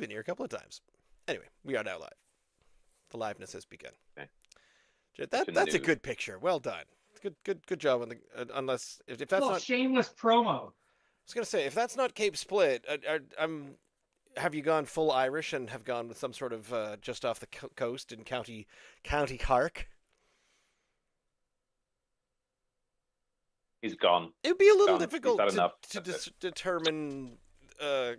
been here a couple of times. Anyway, we are now live. The liveness has begun. Okay. That's a good picture. Well done. Good job on the. Unless if that's not shameless promo. I was gonna say, if that's not Cape Split, have you gone full Irish and have gone with some sort of just off the coast in County Cork? He's gone. It'd be a little Gone. difficult to determine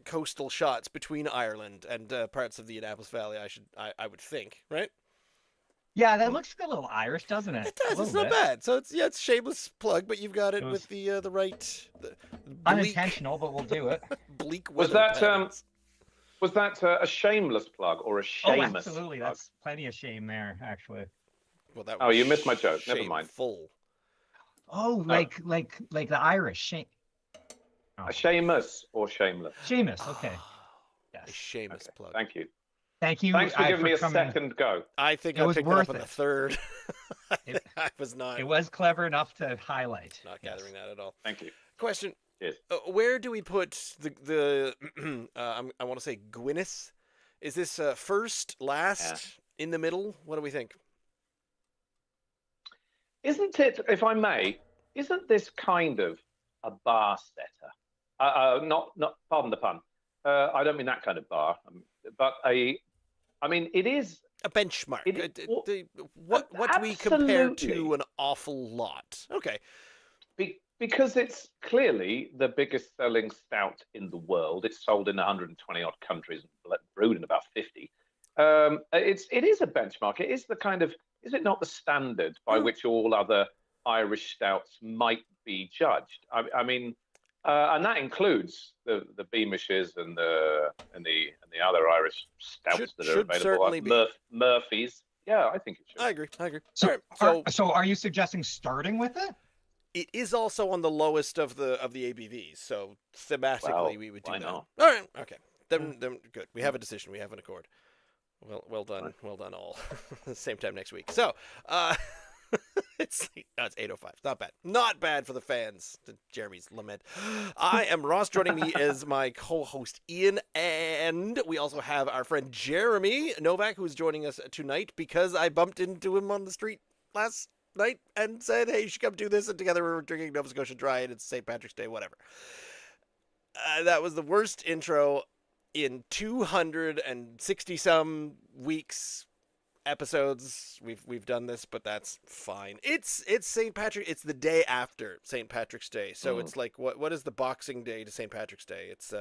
coastal shots between Ireland and parts of the Annapolis Valley. I would think, right? Yeah, that looks a little Irish, doesn't it? It does. It's not bad. So it's a shameless plug, but you've got it with the right. Unintentional, but we'll do it. Bleak. Was that a shameless plug or a shameless? Oh, absolutely. Plug? That's plenty of shame there, actually. Well, that. Oh, you missed my joke. Never mind. Full. Oh, like the Irish shame. A Seamus or shameless? Seamus. Okay. Yes. A Seamus plug. Thank you. Thank you. Thanks for giving me a second go. I think I picked it up on the third. I was not. It was clever enough to highlight. Not gathering that at all. Thank you. Question. Yes. Where do we put the I want to say Guinness? Is this first, last, in the middle? What do we think? Isn't it, if I may, isn't this kind of a bar setter? Not pardon the pun. I don't mean that kind of bar, but it is a benchmark. What do we absolutely compare to an awful lot? Okay. Because it's clearly the biggest selling stout in the world. It's sold in 120 odd countries and brewed in about 50. It is a benchmark. It is the kind of, is it not the standard by which all other Irish stouts might be judged? And that includes the Beamishes and the other Irish stouts that are available, like Murphy's. Yeah, I think it should. I agree. So are you suggesting starting with it? It is also on the lowest of the ABVs, so thematically we would do that. Not? All right, okay. Then good. We have a decision. We have an accord. Well done. Right. Well done all. Same time next week. So, it's 8:05. Not bad. Not bad for the fans. To Jeremy's lament. I am Ross. Joining me is my co-host Ian, and we also have our friend Jeremy Novak, who's joining us tonight because I bumped into him on the street last night and said, "Hey, you should come do this." And together we were drinking Nova Scotia Dry, and it's St. Patrick's Day, whatever. That was the worst intro in 260 some weeks episodes. We've done this, but that's fine. It's St. Patrick. It's the day after St. Patrick's Day, so it's like what is the Boxing Day to St. Patrick's Day? It's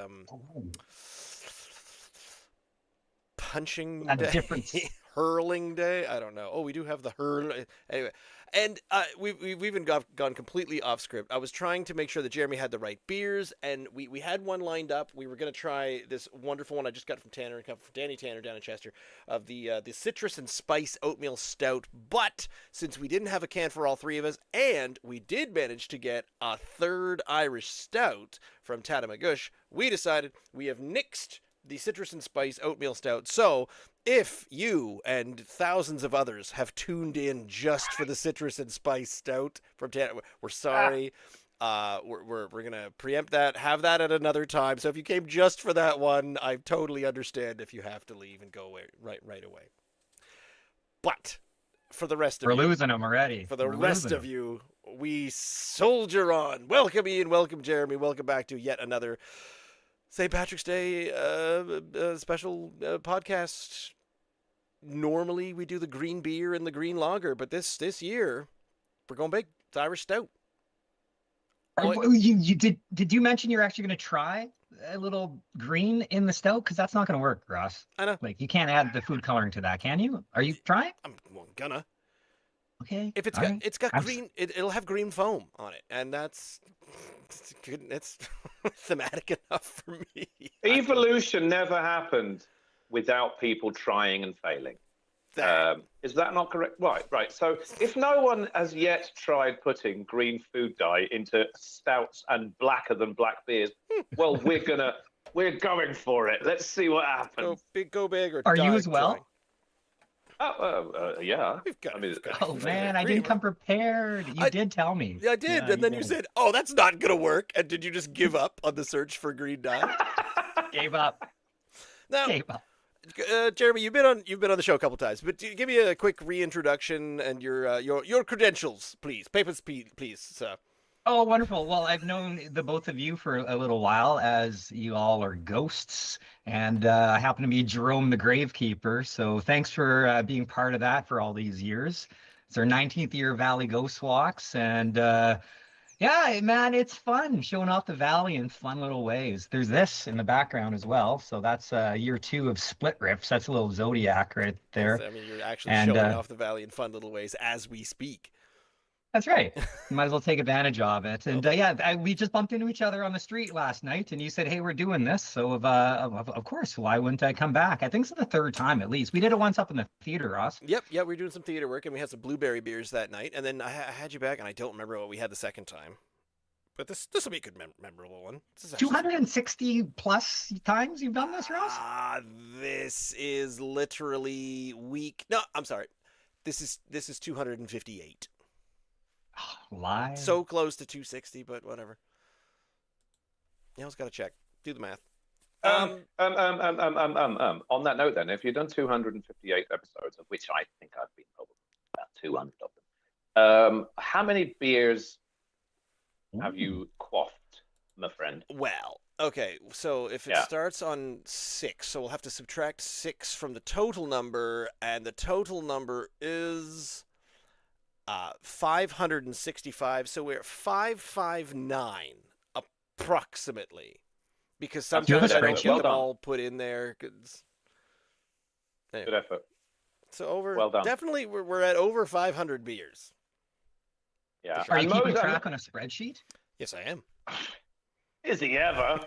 punching day, hurling day. I don't know. Oh, we do have the hurl anyway. And we've even gone completely off script. I was trying to make sure that Jeremy had the right beers, and we had one lined up. We were going to try this wonderful one I just got from Tanner, from Danny Tanner down in Chester, of the citrus and spice oatmeal stout. But since we didn't have a can for all three of us, and we did manage to get a third Irish stout from Tatamagouche, we decided we have nixed the citrus and spice oatmeal stout. So if you and thousands of others have tuned in just for the citrus and spice stout from Tanner, we're sorry. We're gonna preempt that. Have that at another time. So if you came just for that one, I totally understand if you have to leave and go away right away. But for the rest of we're losing them already. For the rest of you, we soldier on. Welcome Ian. Welcome Jeremy. Welcome back to yet another St. Patrick's Day special podcast. Normally we do the green beer and the green lager, but this year we're going big. It's Irish Stout. You did you mention you're actually going to try a little green in the stout? Because that's not going to work, Ross. I know. Like, you can't add the food coloring to that, can you? Are you trying? I'm gonna. Okay. If it's got green, it'll have green foam on it, and that's good. It's thematic enough for me. Evolution never happened without people trying and failing. Is that not correct? Right. So if no one has yet tried putting green food dye into stouts and blacker than black beers, well, we're going for it. Let's see what happens. Go big, or are you as well? Trying. Yeah. Oh man, I didn't come prepared. You did tell me. Yeah, I did, and then you said, "Oh, that's not gonna work." And did you just give up on the search for green dye? Gave up. Now, Okay, well, Jeremy, you've been on the show a couple times, but give me a quick reintroduction and your credentials, please. Papers, please, sir. oh, wonderful. Well, I've known the both of you for a little while, as you all are ghosts, and I happen to be Jerome the Gravekeeper. So thanks for being part of that for all these years. It's our 19th year of Valley Ghost Walks, and yeah, man, it's fun showing off the valley in fun little ways. There's this in the background as well, so that's year 2 of Split Riffs. That's a little Zodiac right there, I mean, you're actually and showing off the valley in fun little ways as we speak. that's right. You might as well take advantage of it. And Okay. yeah, we just bumped into each other on the street last night, and you said, "Hey, we're doing this." So of course, why wouldn't I come back? I think it's the third time at least. We did it once up in the theater, Ross. Yep, we were doing some theater work, and we had some blueberry beers that night, and then I had you back, and I don't remember what we had the second time. But this will be a good memorable one. This is actually 260 plus times you've done this, Ross? this is literally week. No, I'm sorry. This is 258. Live. So close to 260, but whatever. You always got to check. Do the math. On that note, then, if you've done 258 episodes, of which I think I've been probably about 200 of them, how many beers have you quaffed, my friend? Well, okay. So if it starts on 6, so we'll have to subtract 6 from the total number, and the total number is 565. So we're at 559 approximately, because sometimes I don't get them all put in there. Anyway. Good effort. So over. Well done. Definitely, we're at over 500 beers. Yeah. Are you keeping track on a spreadsheet? Yes, I am. Is he ever?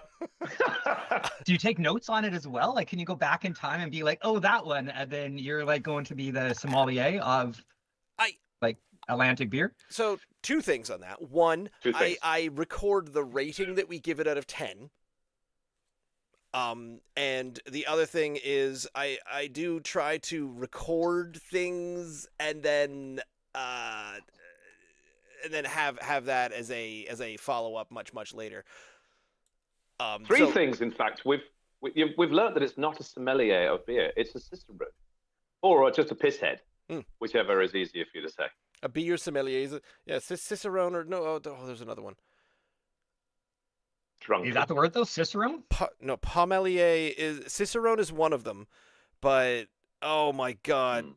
Do you take notes on it as well? Like, can you go back in time and be like, "Oh, that one," and then you're like going to be the sommelier of like Atlantic beer? So 2 things on that. One, Two things. I record the rating that we give it out of 10. And the other thing is I do try to record things and then have that as a follow up much later. 3 things, in fact. We've learned that it's not a sommelier of beer; it's a cicerone, or just a pisshead, whichever is easier for you to say. A beer sommelier, is cicerone or no? Oh, there's another one. Drunk. Is that the word though? Cicerone? No, Pommelier is Cicerone is one of them, but oh my God.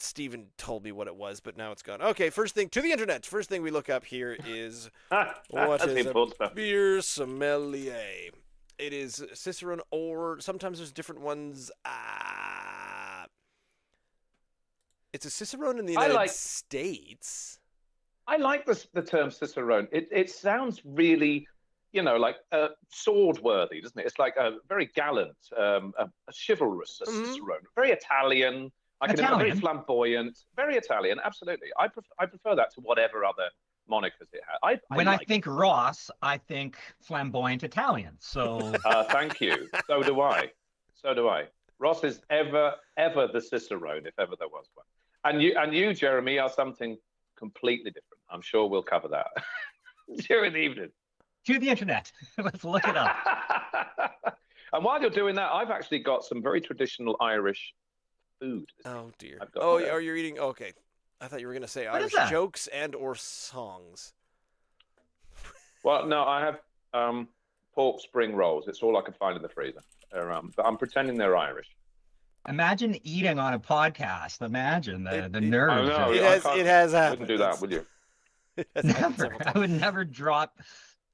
Steven told me what it was, but now it's gone. Okay, first thing to the internet. First thing we look up here is what is a beer sommelier? It is Cicerone, or sometimes there's different ones. It's a Cicerone in the United States. I like the term Cicerone. It sounds really, like sword-worthy, doesn't it? It's like a very gallant, a chivalrous, Cicerone, very Italian. Very flamboyant, very Italian. Absolutely, I prefer that to whatever other monikers it has. I think Ross, I think flamboyant Italian. So thank you. So do I. Ross is ever the Cicerone, if ever there was one. And you, Jeremy, are something completely different. I'm sure we'll cover that during the evening. To the internet. Let's look it up. And while you're doing that, I've actually got some very traditional Irish food. Oh dear. Are you eating? Okay, I thought you were going to say Irish jokes and or songs. Well, no, I have pork spring rolls. It's all I can find in the freezer. But I'm pretending they're Irish. Imagine eating on a podcast. Imagine the nerves. I know. It has happened. Wouldn't do that, would you? Never. I would never drop.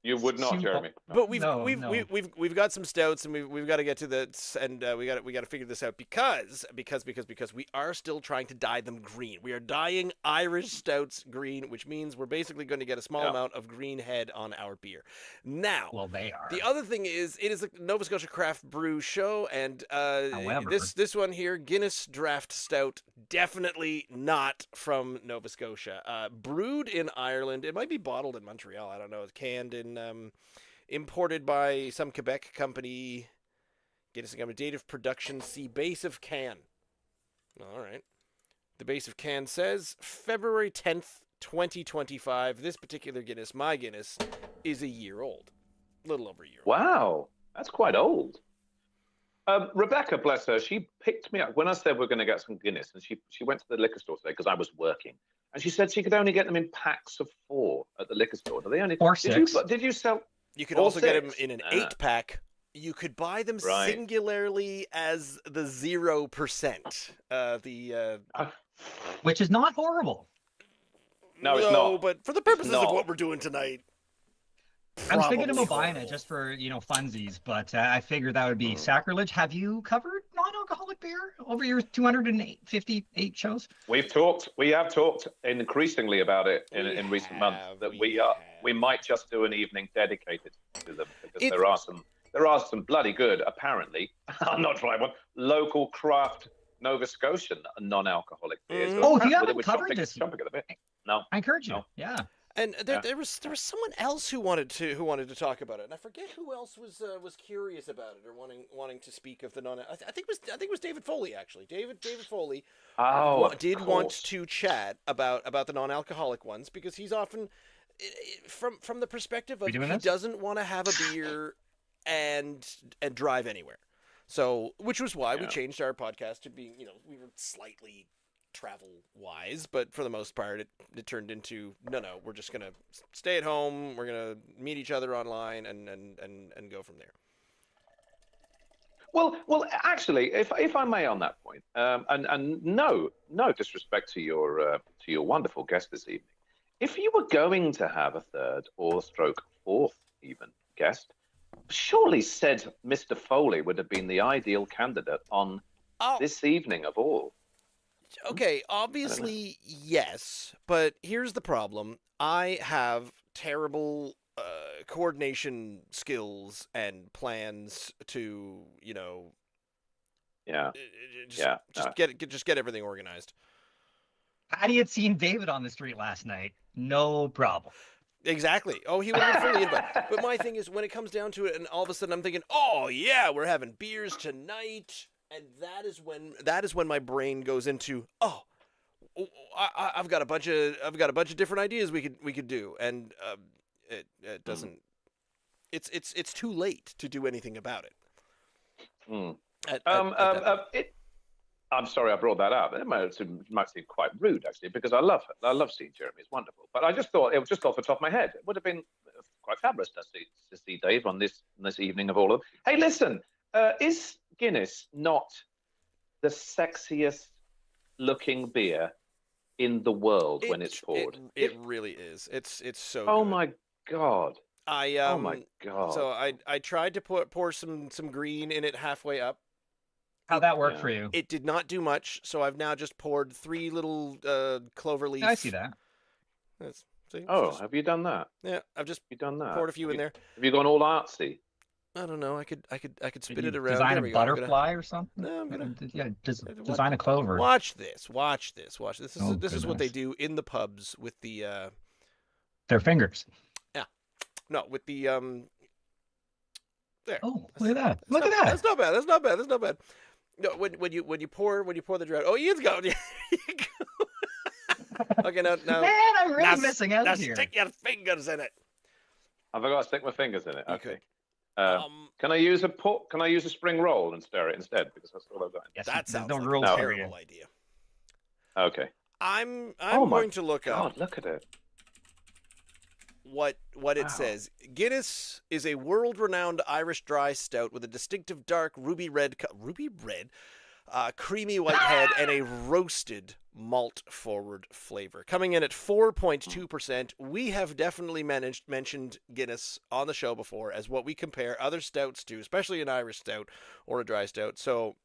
You would not, Jeremy. But No. we've got some stouts, and we've got to get to this, and we got to figure this out because we are still trying to dye them green. We are dyeing Irish stouts green, which means we're basically going to get a small amount of green head on our beer. Now, well, they are. The other thing is, it is a Nova Scotia craft brew show, and however, this one here, Guinness Draft Stout, definitely not from Nova Scotia. Brewed in Ireland. It might be bottled in Montreal. I don't know. It's canned in. Imported by some Quebec company. Guinness Company. Date of production. See base of can. All right. The base of can says February 10th, 2025. This particular Guinness, my Guinness, is a year old. A little over a year old. Wow. That's quite old. Rebecca, bless her, she picked me up when I said we're going to get some Guinness, and she went to the liquor store today because I was working, and she said she could only get them in packs of 4 at the liquor store. Do they only? Or Did you 6. did you sell? You could Or also get them 6? in an Ah, 8-pack. You could buy them right. singularly as the 0%. Which is not horrible. No, it's not. But for the purposes of not. what we're doing tonight, I was thinking probably about buying it horrible. just for, funsies, but I figured that would be sacrilege. Have you covered non-alcoholic beer over your 258 shows? We have talked increasingly about it in recent months that we might just do an evening dedicated to them because there are some bloody good, apparently. I'm not trying one. Local craft Nova Scotian non-alcoholic beers. Oh, if you haven't covered this, jumping at the bit. No, I encourage you. No. Yeah. And there was someone else who wanted to talk about it, and I forget who else was curious about it or wanting to speak of the non. I think it was David Foley actually. David Foley did want to chat about the non-alcoholic ones because he's often from the perspective of he doesn't want to have a beer and drive anywhere. So, which was why we changed our podcast to being, we were slightly travel wise, but for the most part it turned into no, we're just gonna stay at home, we're gonna meet each other online and go from there. Well, actually, if I may on that point, and no disrespect to your wonderful guest this evening, if you were going to have a third or stroke fourth even guest, surely said Mr. Foley would have been the ideal candidate on this evening of all. Okay, obviously, yes, but here's the problem. I have terrible coordination skills and plans to, just get everything organized. Paddy had seen David on the street last night. No problem. Exactly. Oh, he would have been fully invited. But my thing is, when it comes down to it, and all of a sudden I'm thinking, oh yeah, we're having beers tonight. And that is when my brain goes into I've got a bunch of different ideas we could do, and it doesn't. It's too late to do anything about it. I'm sorry I brought that up. It might seem quite rude actually because I love seeing Jeremy. It's wonderful, but I just thought it was just off the top of my head. It would have been quite fabulous to see Dave on this evening of all of them. Hey, listen, is Guinness not the sexiest looking beer in the world when it's poured? It really is. It's so oh good. My God. Oh my God. So I tried to pour some green in it halfway up. How'd that work for you? It did not do much, so I've now just poured 3 little clover leaf. I see that. Have you done that? Yeah, I've just done that. poured a few in there. Have you gone all artsy? I don't know. I could spin it around. Design a butterfly or something? No, I'm gonna design a clover. Watch this. This is what they do in the pubs with the their fingers. Yeah. No, with the there. Oh, look at that. That's not bad. No, when you pour the drought. Oh, Ian's going. Okay, now. Man, I'm really missing out here. Stick your fingers in it. Have I got to stick my fingers in it? You Okay. could. Can I use a spring roll and stir it instead? Because that's all I've got. Yes, that sounds like a terrible idea. Okay. I'm going to look up. God, look at it. What it says. Guinness is a world-renowned Irish dry stout with a distinctive dark ruby red, creamy white head and a roasted malt-forward flavor. Coming in at 4.2%, we have definitely mentioned Guinness on the show before as what we compare other stouts to, especially an Irish stout or a dry stout. So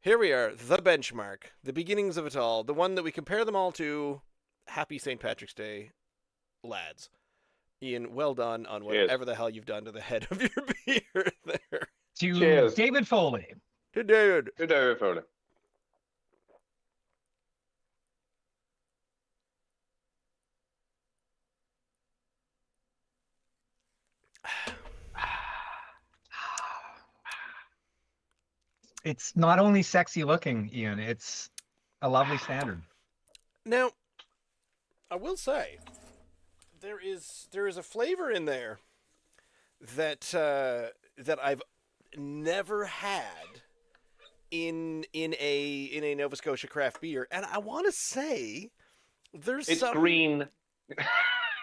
here we are, the benchmark, the beginnings of it all, the one that we compare them all to. Happy St. Patrick's Day, lads. Ian, well done on whatever the hell you've done to the head of your beer there. To David Foley. To David. To David Foley. It's not only sexy looking, Ian, it's a lovely standard. Now, I will say, there is a flavor in there that I've never had in a Nova Scotia craft beer, and I want to say there's It's some green.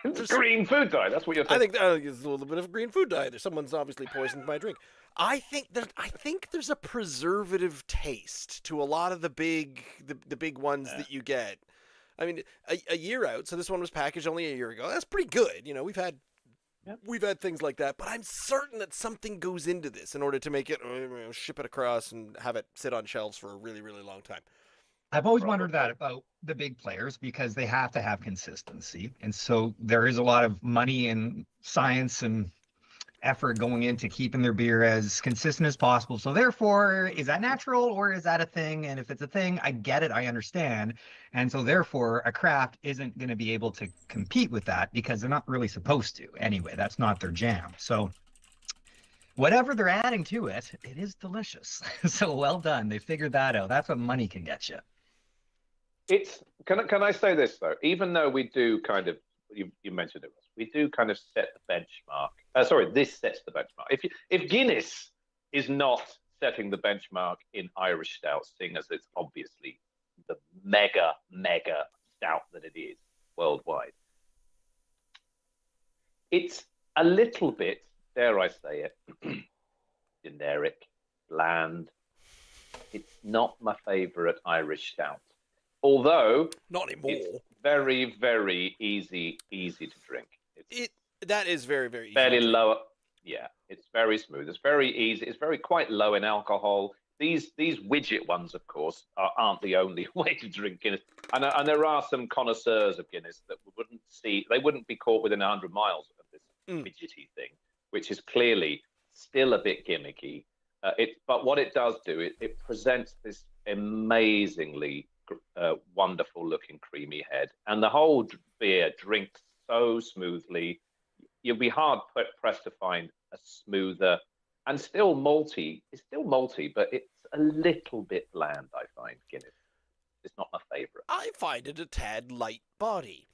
It's green food dye. That's what you're I saying. think there's a little bit of green food dye. Someone's obviously poisoned my drink. I think there's a preservative taste to a lot of the big ones that you get. I mean, a year out. So this one was packaged only a year ago. That's pretty good. You know, we've had things like that, but I'm certain that something goes into this in order to make it ship it across and have it sit on shelves for a really, really long time. I've always wondered that about the big players because they have to have consistency. And so there is a lot of money and science and effort going into keeping their beer as consistent as possible. So therefore, is that natural or is that a thing? And if it's a thing, I get it, I understand. And so therefore, a craft isn't going to be able to compete with that because they're not really supposed to. Anyway, that's not their jam. So whatever they're adding to it, it is delicious. So well done. They figured that out. That's what money can get you. Can I say this though? Even though we do kind of, you mentioned it, we do kind of set the benchmark. Sorry, this sets the benchmark. If Guinness is not setting the benchmark in Irish Stout, seeing as it's obviously the mega stout that it is worldwide, it's a little bit, dare I say it, generic, bland. It's not my favorite Irish Stout. Although not anymore. It's very, very easy to drink. That is very, very easy. Fairly low. Yeah, it's very smooth. It's very easy. It's quite low in alcohol. These widget ones, of course, aren't the only way to drink Guinness. And there are some connoisseurs of Guinness that wouldn't be caught within 100 miles of this widgety thing, which is clearly still a bit gimmicky. But what it does do, it presents this amazingly wonderful looking creamy head, and the whole beer drinks so smoothly. You'll be hard pressed to find a smoother and still malty. It's still malty, but it's a little bit bland. I find Guinness. It's not my favorite. I find it a tad light body.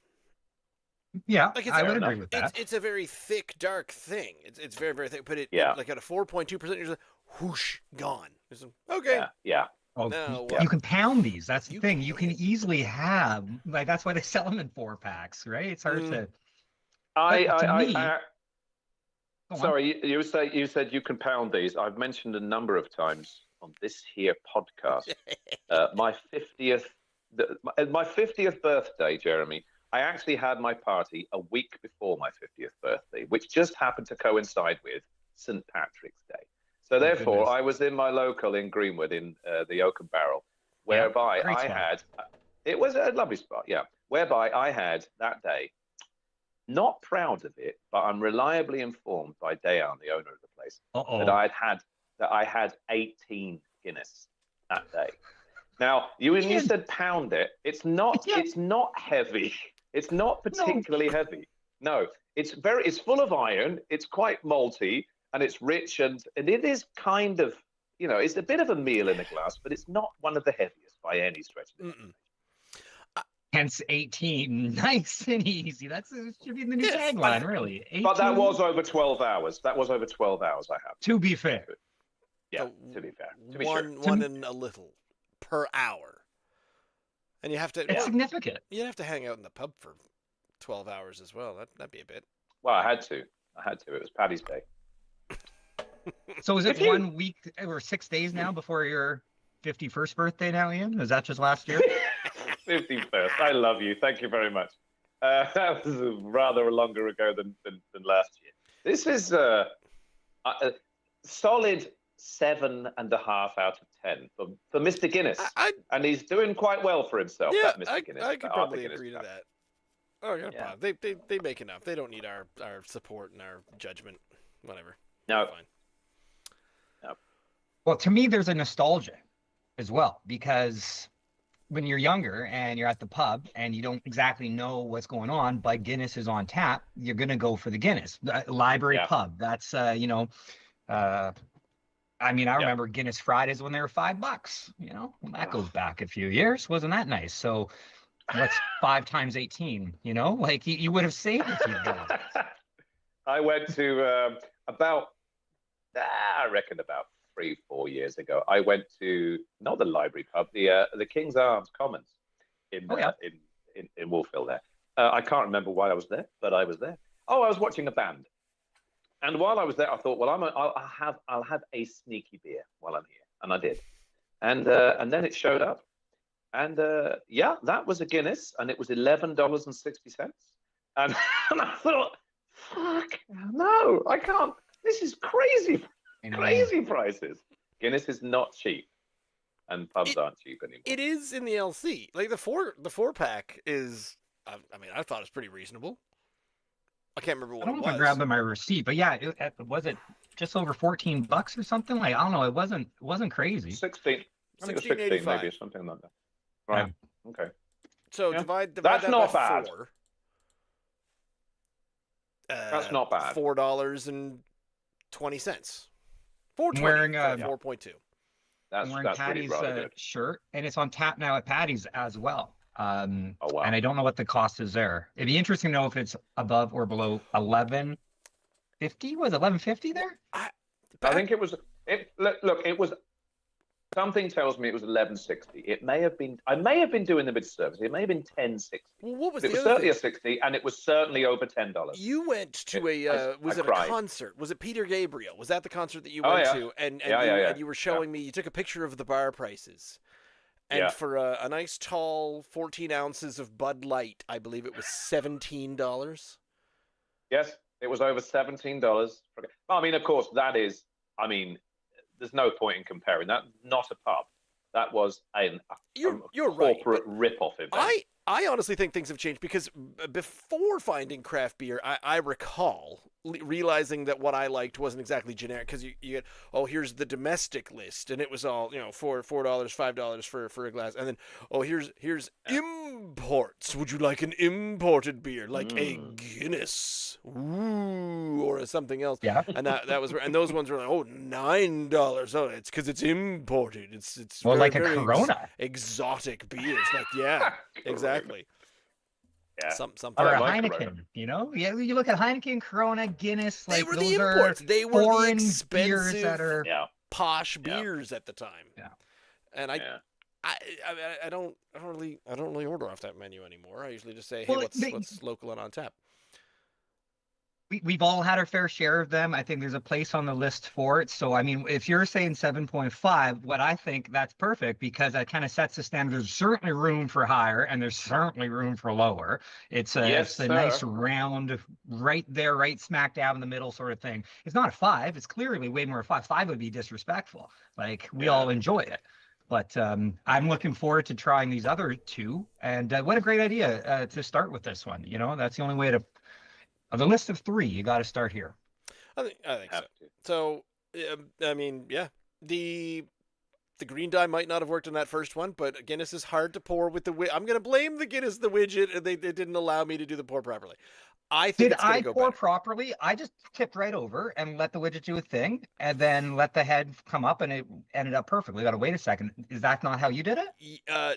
Yeah, I would agree with that. It's a very thick, dark thing. It's very, very thick. But it like at a 4.2%, you're just like, whoosh, gone. Okay. Yeah. Oh, you can pound these. That's the thing. You can easily have that's why they sell them in 4-packs, right? It's hard to. Sorry, you said you can pound these. I've mentioned a number of times on this here podcast. My 50th birthday, Jeremy. I actually had my party a week before my 50th birthday, which just happened to coincide with St. Patrick's Day. So therefore, I was in my local in Greenwood in the Oak and Barrel, whereby I had, it was a lovely spot, whereby I had that day, not proud of it, but I'm reliably informed by Dayan, the owner of the place, that I had 18 Guinness that day. Now, when you said pound it, it's not heavy. It's not particularly heavy. No, it's full of iron. It's quite malty. And it's rich, and it is kind of, it's a bit of a meal in a glass, but it's not one of the heaviest by any stretch of the imagination. Hence 18, nice and easy. That should be the new tagline, really. 18. But that was over 12 hours. I have. To be fair. Yeah, to be fair. To be sure. One and a little per hour. And you have to... It's significant. You'd have to hang out in the pub for 12 hours as well. That'd be a bit. Well, I had to. It was Paddy's Day. So is it 1 week or 6 days now before your 51st birthday now, Ian? Is that just last year? 51st. I love you. Thank you very much. That was rather longer ago than last year. This is a solid 7.5 out of 10 for Mr. Guinness. And he's doing quite well for himself, that Mr. Guinness. I could probably agree to that. Oh, yeah. They make enough. They don't need our support and our judgment. Whatever. No. Fine. No. Well, to me, there's a nostalgia as well, because when you're younger and you're at the pub and you don't exactly know what's going on, but Guinness is on tap, you're going to go for the Guinness. Library pub. That's, I remember Guinness Fridays when they were $5, that goes back a few years. Wasn't that nice? So what's 5 times 18, like you would have saved if you'd gone. I went to about 4 years ago, I went to not the library pub, the King's Arms Commons in in Wolfville there. I can't remember why I was there, but I was there. Oh, I was watching a band, and while I was there, I thought, well, I'll have a sneaky beer while I'm here, and I did, and then it showed up, and yeah, that was a Guinness, and it was $11.60, and and I thought, fuck, no, I can't. This is crazy, crazy prices. Guinness is not cheap, and pubs aren't cheap anymore. It is in the LC. Like the four pack is. I mean, I thought it was pretty reasonable. I can't remember what it was. I don't know if I grabbed my receipt, but yeah, was it just over $14 or something? Like, I don't know. It wasn't crazy. 16. I think it was 16 maybe, or something like that. Right. Yeah. Okay. So divide that's that not by bad. 4. That's not bad. $4.20. $4.20. Wearing 4.2. I'm wearing that's Paddy's really shirt, and it's on tap now at Paddy's as well. Oh, wow. And I don't know what the cost is there. It'd be interesting to know if it's above or below 11.50. Was it 11.50 there? I think it was. Look, it was. Something tells me it was 11.60. It may have been. I may have been doing the mid-service. It may have been 10.60. Well, what was it? Was certainly a 60, and it was certainly over $10. You went to a concert? Was it Peter Gabriel? Was that the concert that you went to? And you were showing me. You took a picture of the bar prices. And for a nice tall 14 ounces of Bud Light, I believe it was $17. Yes, it was over $17. I mean, of course, that is. I mean, there's no point in comparing that. Not a pub. That was a corporate rip-off event. I honestly think things have changed because before finding craft beer, I recall realizing that what I liked wasn't exactly generic because you get, here's the domestic list, and it was all, $4, $5 for a glass, and then here's imports. Would you like an imported beer, like a Guinness, or something else? Yeah, and that was, and those ones were like, $9. Oh, it's because it's imported. It's well, like a Corona, exotic beers. Like exactly. Yeah. Something or a like Heineken, Corona. Yeah, you look at Heineken, Corona, Guinness, like they were those the imports. They were the expensive, beers that are posh beers at the time. Yeah, and I don't really order off that menu anymore. I usually just say, hey, what's local and on tap. We've all had our fair share of them. I think there's a place on the list for it. So, I mean, if you're saying 7.5, what I think that's perfect because that kind of sets the standard. There's certainly room for higher and there's certainly room for lower. It's a nice round, right there, right smack dab in the middle sort of thing. It's not a 5. It's clearly way more a 5. 5 would be disrespectful. Like, we all enjoy it. But I'm looking forward to trying these other two. And what a great idea to start with this one. That's the only way to... On the list of 3, you got to start here. I think so. So, I mean, yeah, the green dye might not have worked on that first one, but Guinness is hard to pour with the. I'm going to blame the Guinness the widget, and they didn't allow me to do the pour properly. I think it's going to go pour better. Properly? I just tipped right over and let the widget do a thing, and then let the head come up, and it ended up perfectly. Got to wait a second. Is that not how you did it?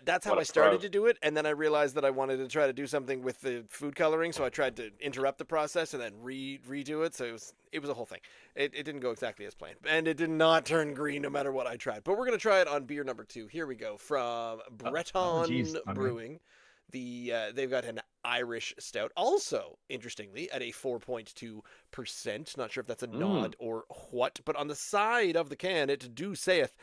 That's how I started to do it, and then I realized that I wanted to try to do something with the food coloring, so I tried to interrupt the process and then redo it. So it was a whole thing. It didn't go exactly as planned, and it did not turn green no matter what I tried. But we're going to try it on beer number 2. Here we go from Breton Brewing. They've got an Irish Stout, also interestingly at a 4.2%. Not sure if that's a nod or what, but on the side of the can it saith,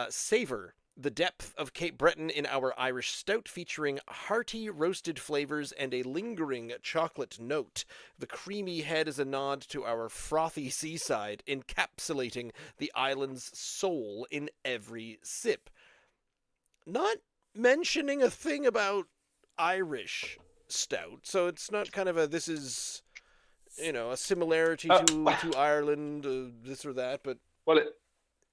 savor the depth of Cape Breton in our Irish Stout, featuring hearty roasted flavors and a lingering chocolate note. The creamy head is a nod to our frothy seaside, encapsulating the island's soul in every sip. Not mentioning a thing about Irish Stout, so it's not kind of this is a similarity to Ireland, this or that, but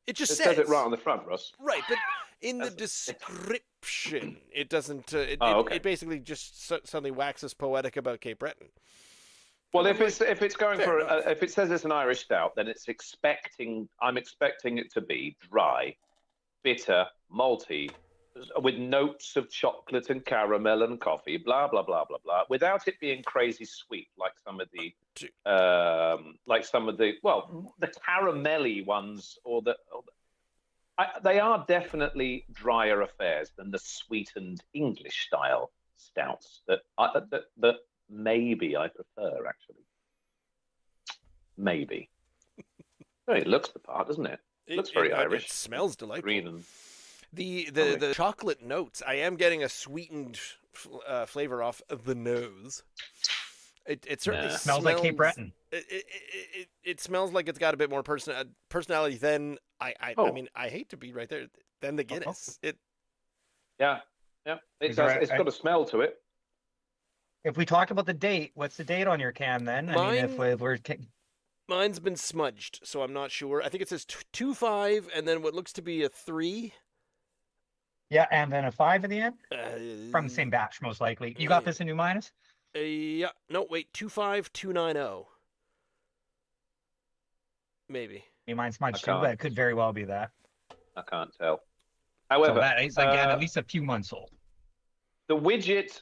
it just says it right on the front, Russ. Right, but in the description it doesn't it basically just suddenly waxes poetic about Cape Breton. Well, if it's going if it says it's an Irish Stout, then I'm expecting it to be dry, bitter, malty, with notes of chocolate and caramel and coffee, blah blah blah blah blah, without it being crazy sweet like some of the the caramelly ones they are definitely drier affairs than the sweetened English style stouts that maybe I prefer actually. Maybe. Well, it looks the part, doesn't it? It looks very Irish. It smells delightful. Green and the chocolate notes. I am getting a sweetened flavor off the nose. It certainly smells like Cape Breton. It smells like it's got a bit more personality than I mean, I hate to be right there, than the Guinness. Yeah. It's got a smell to it. If we talk about the date, what's the date on your can then? Mine's been smudged, so I'm not sure. I think it says 2.5 and then what looks to be a 3. Yeah, and then a 5 at the end? From the same batch, most likely. You got this in new minus? Yeah. No, wait. 2.5290. Maybe. Mine's smudged too, but it could very well be that. I can't tell. However, so that is, again, at least a few months old. The widget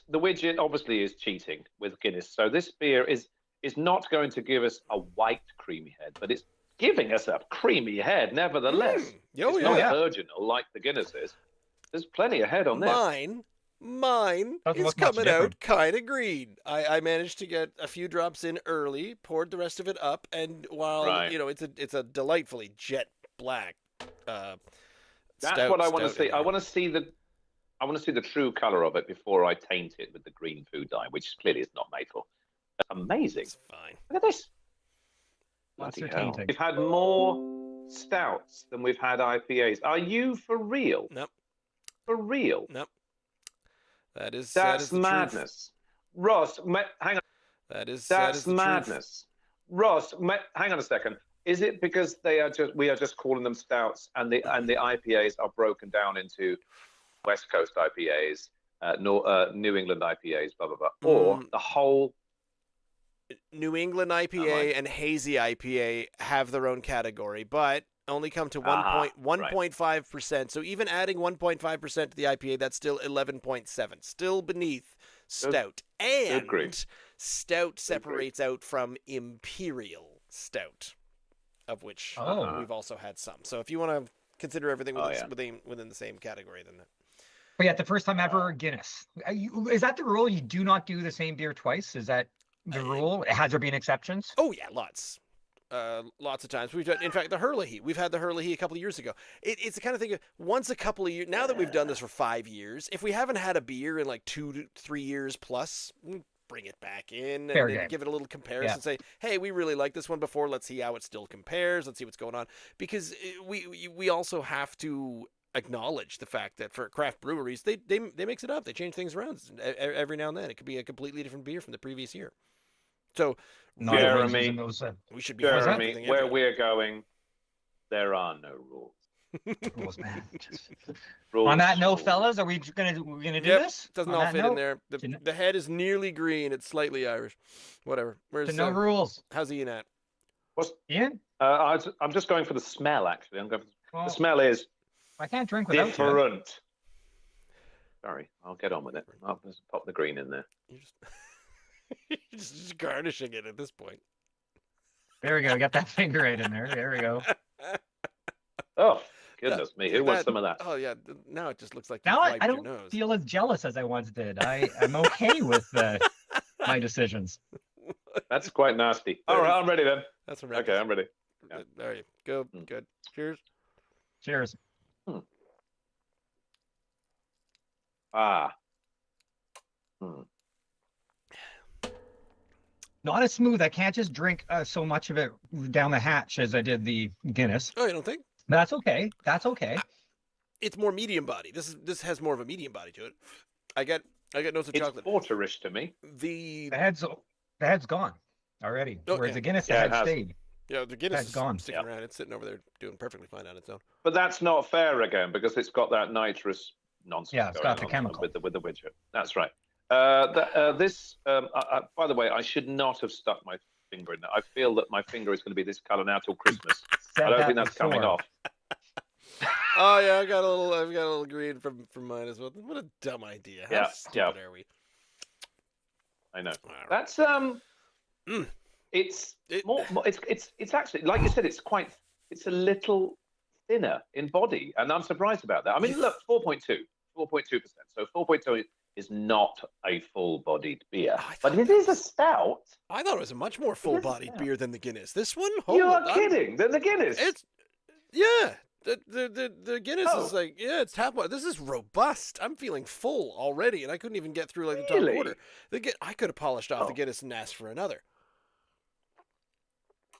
obviously is cheating with Guinness. So this beer is not going to give us a white creamy head, but it's giving us a creamy head nevertheless. It's not virginal like the Guinness is. There's plenty of head on this. Mine is coming out kind of green. I managed to get a few drops in early, poured the rest of it up, and while it's a delightfully jet black. That's what I want to see. I want to see the true color of it before I taint it with the green food dye, which clearly is not made for. Amazing. It's fine. Look at this. Bloody hell. We've had more stouts than we've had IPAs. Are you for real? Nope. For real? Nope. That's madness. Truth. Ross, hang on. That's madness. Truth. Ross, hang on a second. Is it because we are just calling them stouts and the IPAs are broken down into West Coast IPAs, New England IPAs, blah blah blah, or the whole New England IPA and hazy IPA have their own category, but only come to 1.5%. So even adding 1.5% to the IPA, that's still 11.7, still beneath Stout. And Stout separates out from Imperial Stout, of which we've also had some. So if you want to consider everything within the same category, then that. But yeah, the first time ever Guinness. Is that the rule? You do not do the same beer twice? Is that the rule? Has there been exceptions? Oh yeah, lots of times. We've done, in fact, the Hurley. We've had the Hurley a couple of years ago. It's the kind of thing of once a couple of years. Now that we've done this for 5 years, if we haven't had a beer in like 2 to 3 years plus, bring it back in and give it a little comparison. Say, hey, we really liked this one before. Let's see how it still compares. Let's see what's going on. Because we also have to acknowledge the fact that for craft breweries, they mix it up. They change things around every now and then. It could be a completely different beer from the previous year. So, Jeremy, we should be where we're going, there are no rules. Rules, man. On that note, fellas, are we gonna do this? Doesn't all fit in there. The head is nearly green. It's slightly Irish. Whatever. Where's no rules? How's Ian at? What's Ian? I'm just going for the smell. Actually, the smell is. I can't drink without different. You. Sorry, I'll get on with it. I'll just pop the green in there. You're just garnishing it at this point. There we go. Got that finger right in there. There we go. Oh, goodness me. Who wants some of that? Oh, yeah. Now it just looks like now I don't feel as jealous as I once did. I'm okay with my decisions. That's quite nasty. All right, I'm ready then. That's okay, I'm ready. Yeah. There you go. Good. Cheers. Cheers. Not as smooth. I can't just drink so much of it down the hatch as I did the Guinness. Oh, you don't think? That's okay. That's okay. It's more medium body. This has more of a medium body to it. I get notes of chocolate. It's waterish to me. The head's gone already. Whereas the Guinness had stayed. Yeah, the Guinness is gone. Sticking around. It's sitting over there doing perfectly fine on its own. But that's not fair again because it's got that nitrous nonsense. Yeah, it's got the chemical with the widget. That's right. This, by the way, I should not have stuck my finger in there. I feel that my finger is going to be this color now till Christmas. I don't think that's coming off. Oh yeah, I've got a little green from mine as well. What a dumb idea. How Yeah, yeah, stupid are we? I know. All right. That's Mm. it's It, more it's actually like you said, it's a little thinner in body, and I'm surprised about that. I you mean, look, 4.2%. So 4.2 is not a full-bodied beer, I but thought it that is a was. stout. I thought it was a much more It is a full-bodied stout. beer than the Guinness. This one, You hold, are I'm. kidding. Then the Guinness. It's yeah. The Guinness is Oh, like it's tap water. This is robust. I'm feeling full already, and I couldn't even get through like the top quarter. really? I could have polished off the Oh, Guinness and asked for another.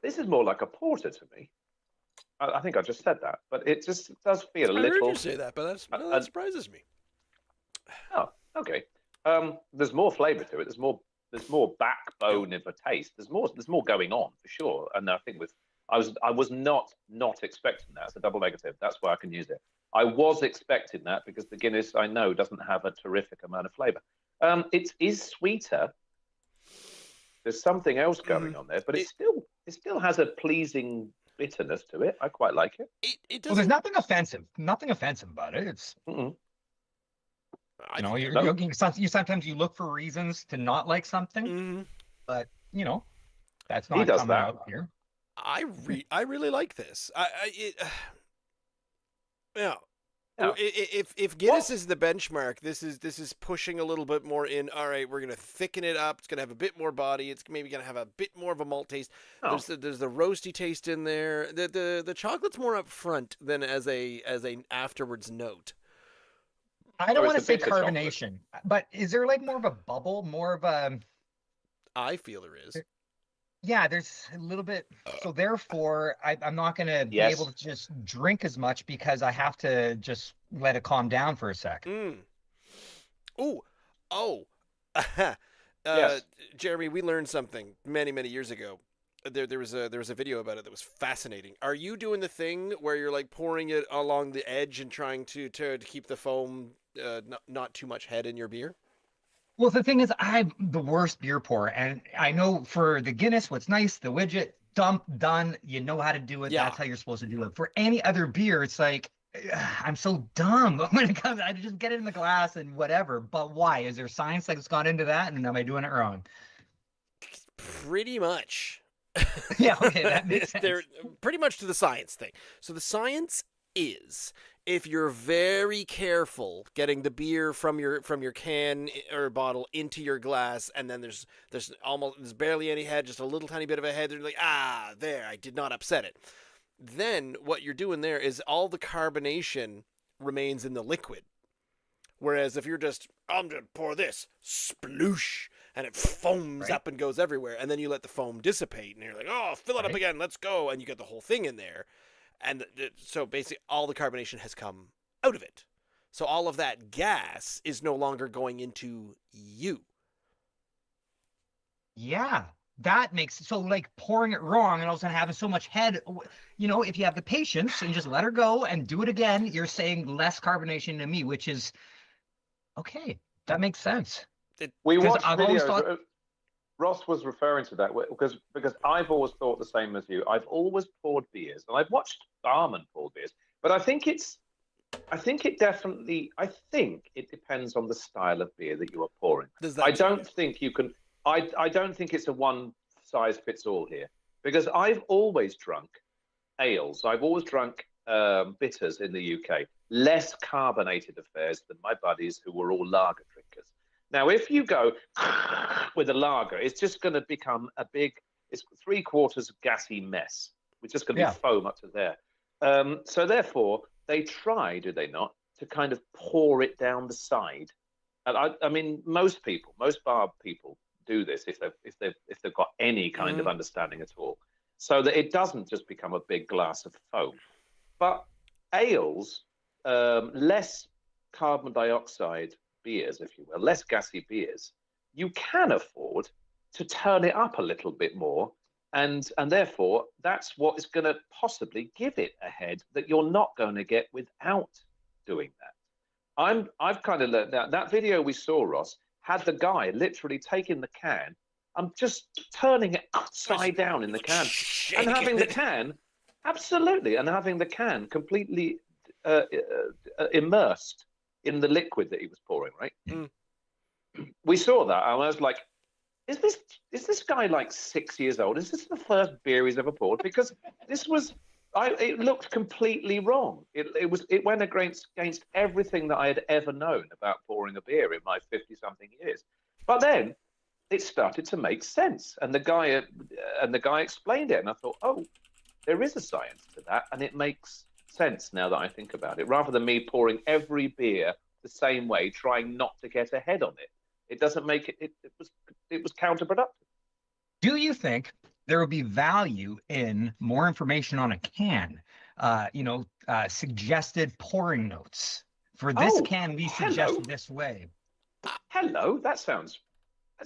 this is more like a porter to me. I think I just said that, but it just does feel a I heard you little. say that, but that Uh, surprises me. oh, okay. There's more flavour to it. There's more backbone of a taste. There's more going on for sure. And I think I was not expecting that. It's a double negative. That's why I can use it. I was expecting that because the Guinness I know doesn't have a terrific amount of flavour. It is sweeter. There's something else Mm-hmm. going on there, but It it still has a pleasing bitterness to it. I quite like it. it Well, there's doesn't. nothing offensive about it. It's, Mm-mm. I think you're, there. No, you sometimes you look for reasons to not like something, Mm-hmm. but that's he not does coming that. out here. I really like this. Yeah. Yeah. If Guinness What? is the benchmark, this is pushing a little bit more in. All right, we're gonna thicken it up. It's gonna have a bit more body. It's maybe gonna have a bit more of a malt taste. Oh, There's the roasty taste in there. The chocolate's more up front than as a afterwards note. I so don't it's want a to say bitter chocolate. carbonation, but is there like more of a bubble, more of a I feel there is. yeah, there's a little bit. So therefore, I'm not going to be able Yes. to just drink as much because I have to just let it calm down for a sec. Mm. Ooh. Oh. uh, Yes. Jeremy, we learned something many years ago. There was a video about it that was fascinating. Are you doing the thing where you're like pouring it along the edge and trying to keep the foam not too much head in your beer? Well, the thing is, I'm the worst beer pourer, and I know for the Guinness, what's nice, the widget, dump, done. You know how to do it. Yeah. That's how you're supposed to do it. For any other beer, it's like I'm so dumb when it comes. I just get it in the glass and whatever. But why? Is there science that's gone into that, and am I doing it wrong? Pretty much. Yeah, okay, that makes They're sense. pretty much to the science thing. So the science is if you're very careful getting the beer from your can or bottle into your glass, and then there's barely any head, just a little tiny bit of a head. They're like, there, I did not upset it. Then what you're doing there is all the carbonation remains in the liquid. Whereas if you're just, I'm going to pour this, sploosh, and it foams Right, up and goes everywhere, and then you let the foam dissipate, and you're like, oh, fill it up right. again, let's go, and you get the whole thing in there. And so basically all the carbonation has come out of it. So all of that gas is no longer going into you. Yeah, that makes so like pouring it wrong and also having so much head. If you have the patience and just let her go and do it again, you're saying less carbonation to me, which is okay. That makes sense It, We because watched I've always videos. thought, Ross was referring to that because I've always thought the same as you. I've always poured beers, and I've watched barmen pour beers, but I think it depends on the style of beer that you are pouring. does I that too, yeah. don't think you can. I don't think it's a one size fits all here because I've always drunk ales. I've always drunk bitters in the UK, less carbonated affairs than my buddies who were all lager drinkers. Now, if you go with a lager, it's just going to become it's 3/4 gassy mess. It's just going to be yeah, foam up to there. So therefore, they try, do they not, to kind of pour it down the side. And I mean, most bar people do this if they've got any kind of Mm-hmm. understanding at all, so that it doesn't just become a big glass of foam. But ales, less carbon dioxide beers, if you will, less gassy beers, you can afford to turn it up a little bit more. And therefore, that's what is going to possibly give it a head that you're not going to get without doing that. I've kind of learned that video we saw, Ross, had the guy literally taking the can and just turning it upside down in the can and having Shaking the it. can absolutely and having the can completely immersed in the liquid that he was pouring, right? Mm. We saw that, and I was like, is this guy like 6 years old? Is this the first beer he's ever poured? Because this was, it looked completely wrong. It went against everything that I had ever known about pouring a beer in my 50-something years. But then it started to make sense, and the guy explained it, and I thought, oh, there is a science to that, and it makes sense now that I think about it. Rather than me pouring every beer the same way, trying not to get ahead on it, it doesn't make it. It was counterproductive. Do you think there will be value in more information on a can? Suggested pouring notes. For this can, we suggest this way. Hello, that's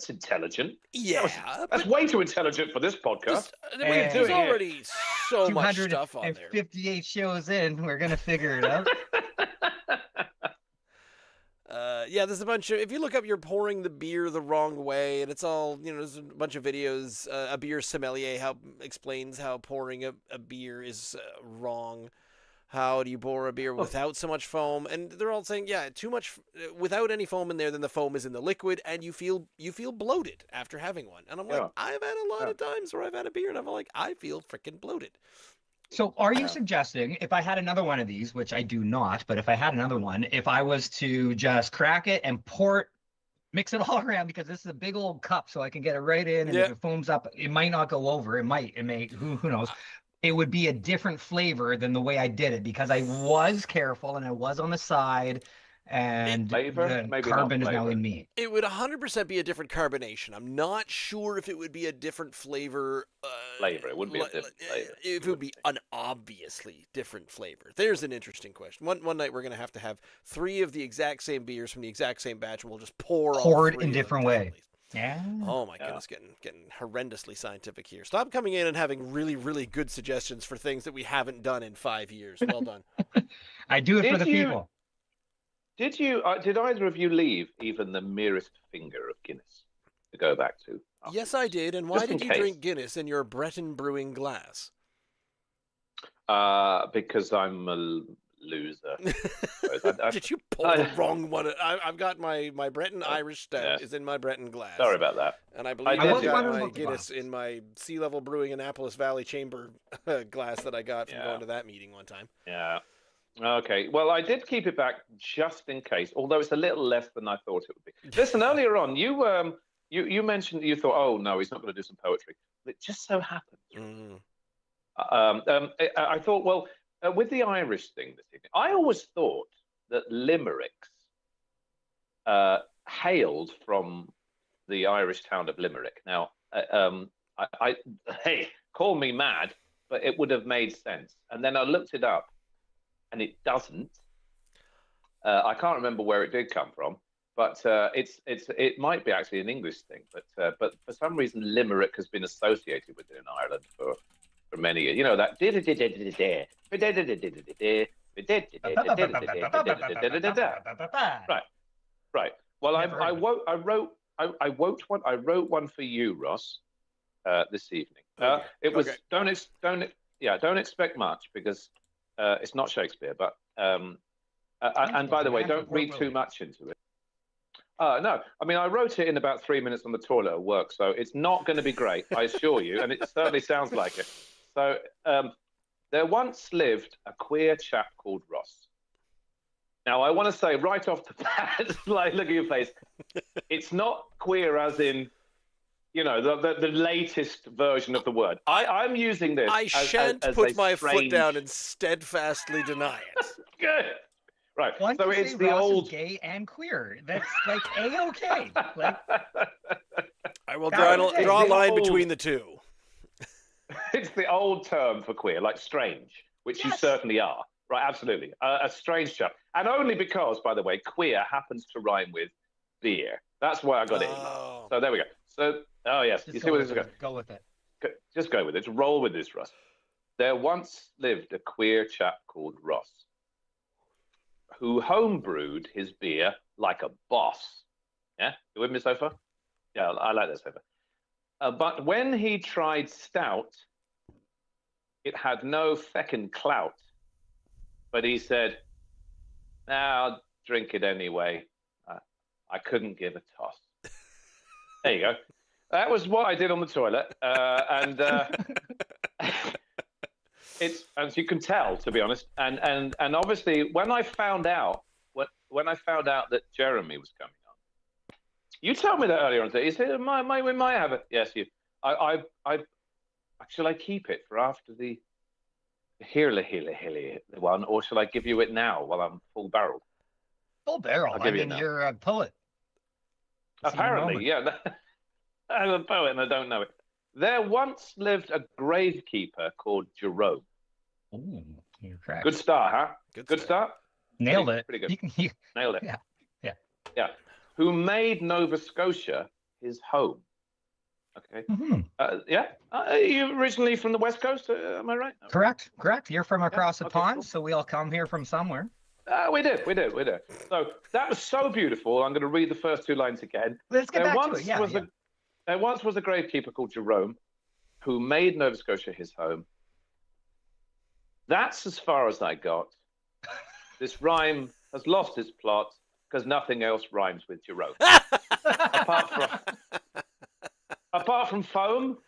intelligent. Yeah, that's way too intelligent for this podcast. There's already so much stuff on there. 258 shows in, we're gonna figure it out. Yeah, there's a bunch of, if you look up, you're pouring the beer the wrong way, and it's all, there's a bunch of videos. A beer sommelier explains how pouring a beer is wrong. How do you pour a beer without so much foam? And they're all saying, yeah, too much without any foam in there, then the foam is in the liquid, and you feel bloated after having one. And I'm like, I've had a lot of times where I've had a beer, and I'm like, I feel freaking bloated. So are you suggesting, if I had another one of these, which I do not, but if I had another one, if I was to just crack it and pour it, mix it all around, because this is a big old cup, so I can get it right in, and if it foams up, it might not go over. It may, who knows? It would be a different flavor than the way I did it, because I was careful and I was on the side, and the carbon is now in me. It would 100% be a different carbonation. I'm not sure if it would be a different flavor. It wouldn't be a different flavor. If it would be an obviously different flavor. There's an interesting question. One night we're going to have 3 of the exact same beers from the exact same batch, and we'll just pour it in different way. Yeah. Oh my goodness, getting horrendously scientific here. Stop coming in and having really, really good suggestions for things that we haven't done in 5 years. Well done. I do it for the people. Did either of you leave even the merest finger of Guinness to go back to? Yes, I did. And why did you drink Guinness in your Breton Brewing glass? Because I'm a loser. Did you pull the wrong one? I've got my Breton Irish Stout is in my Breton glass. Sorry about that. And I believe I've got my Guinness in my Sea Level Brewing Annapolis Valley Chamber glass that I got from going to that meeting one time. Yeah. Okay. Well, I did keep it back just in case, although it's a little less than I thought it would be. Listen, earlier on, you mentioned that you thought, oh no, he's not going to do some poetry. It just so happened. I thought, well, with the Irish thing this evening, I always thought that limericks hailed from the Irish town of Limerick. Now, hey, call me mad, but it would have made sense. And then I looked it up, and it doesn't. I can't remember where it did come from, but it might be actually an English thing. But for some reason, Limerick has been associated with it in Ireland for many years. You know that. Right. Well, I wrote one for you, Ross, this evening. It was don't expect much, because it's not Shakespeare, but and by the way, don't read too much into it. No, I mean, I wrote it in about 3 minutes on the toilet at work, so it's not going to be great, I assure you, and it certainly sounds like it. So there once lived a queer chap called Ross. Now, I want to say right off the bat, like, look at your face, it's not queer as in, the latest version of the word. I'm using this. I shan't put my foot down and steadfastly deny it. Good. Right. Why so it's the old gay and queer. That's like A-okay. Like, I will draw a line between the two. It's the old term for queer, like strange, which you certainly are. Right, absolutely. A strange chap. And only because, by the way, queer happens to rhyme with beer. That's why I got it in mind. So there we go. So, yes. You see where this is going? Go with it. Just go with it. Just roll with this, Ross. There once lived a queer chap called Ross, who homebrewed his beer like a boss. Yeah? You with me so far? Yeah, I like that so far. But when he tried stout, it had no feckin' clout. But he said, Nah, I'll drink it anyway. I couldn't give a toss. There you go. That was what I did on the toilet, and it's, as you can tell, to be honest, and obviously when I found out that Jeremy was coming on, you told me that earlier on today. You said we might have it. Yes, you. I shall I keep it for after the hilly one, or shall I give you it now while I'm full barreled? Full barrel. I mean, you're a poet. Apparently, yeah. I'm a poet and I don't know it. There once lived a gravekeeper called Jerome. Ooh, you're correct. Good start, huh? Good start? Nailed it. Pretty good. You... Nailed it. Yeah. Who made Nova Scotia his home. Okay. Yeah. Are you originally from the West Coast? Am I right? Correct. You're from across the pond, cool. So we all come here from somewhere. We did. So that was so beautiful. I'm going to read the first two lines again. Let's get back to it. Yeah. There once was a gravekeeper called Jerome who made Nova Scotia his home. That's as far as I got. This rhyme has lost its plot because nothing else rhymes with Jerome. apart from foam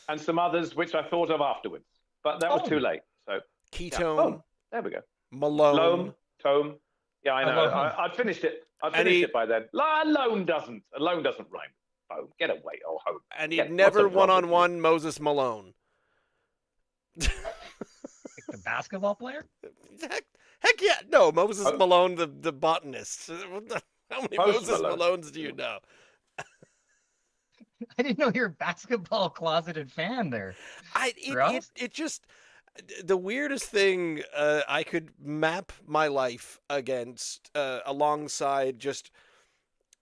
and some others which I thought of afterwards. But that was too late. So ketone. Yeah. Oh, there we go. Malone. Tome. Yeah, I know. I'd finished it. I'd finished it by then. Alone doesn't rhyme. Oh, get away, oh home. And he'd never one-on-one Moses Malone. Like the basketball player? Heck yeah. No, Moses Malone, the botanist. How many Moses Malones do you know? I didn't know you're a basketball closeted fan there. It just... The weirdest thing I could map my life against alongside just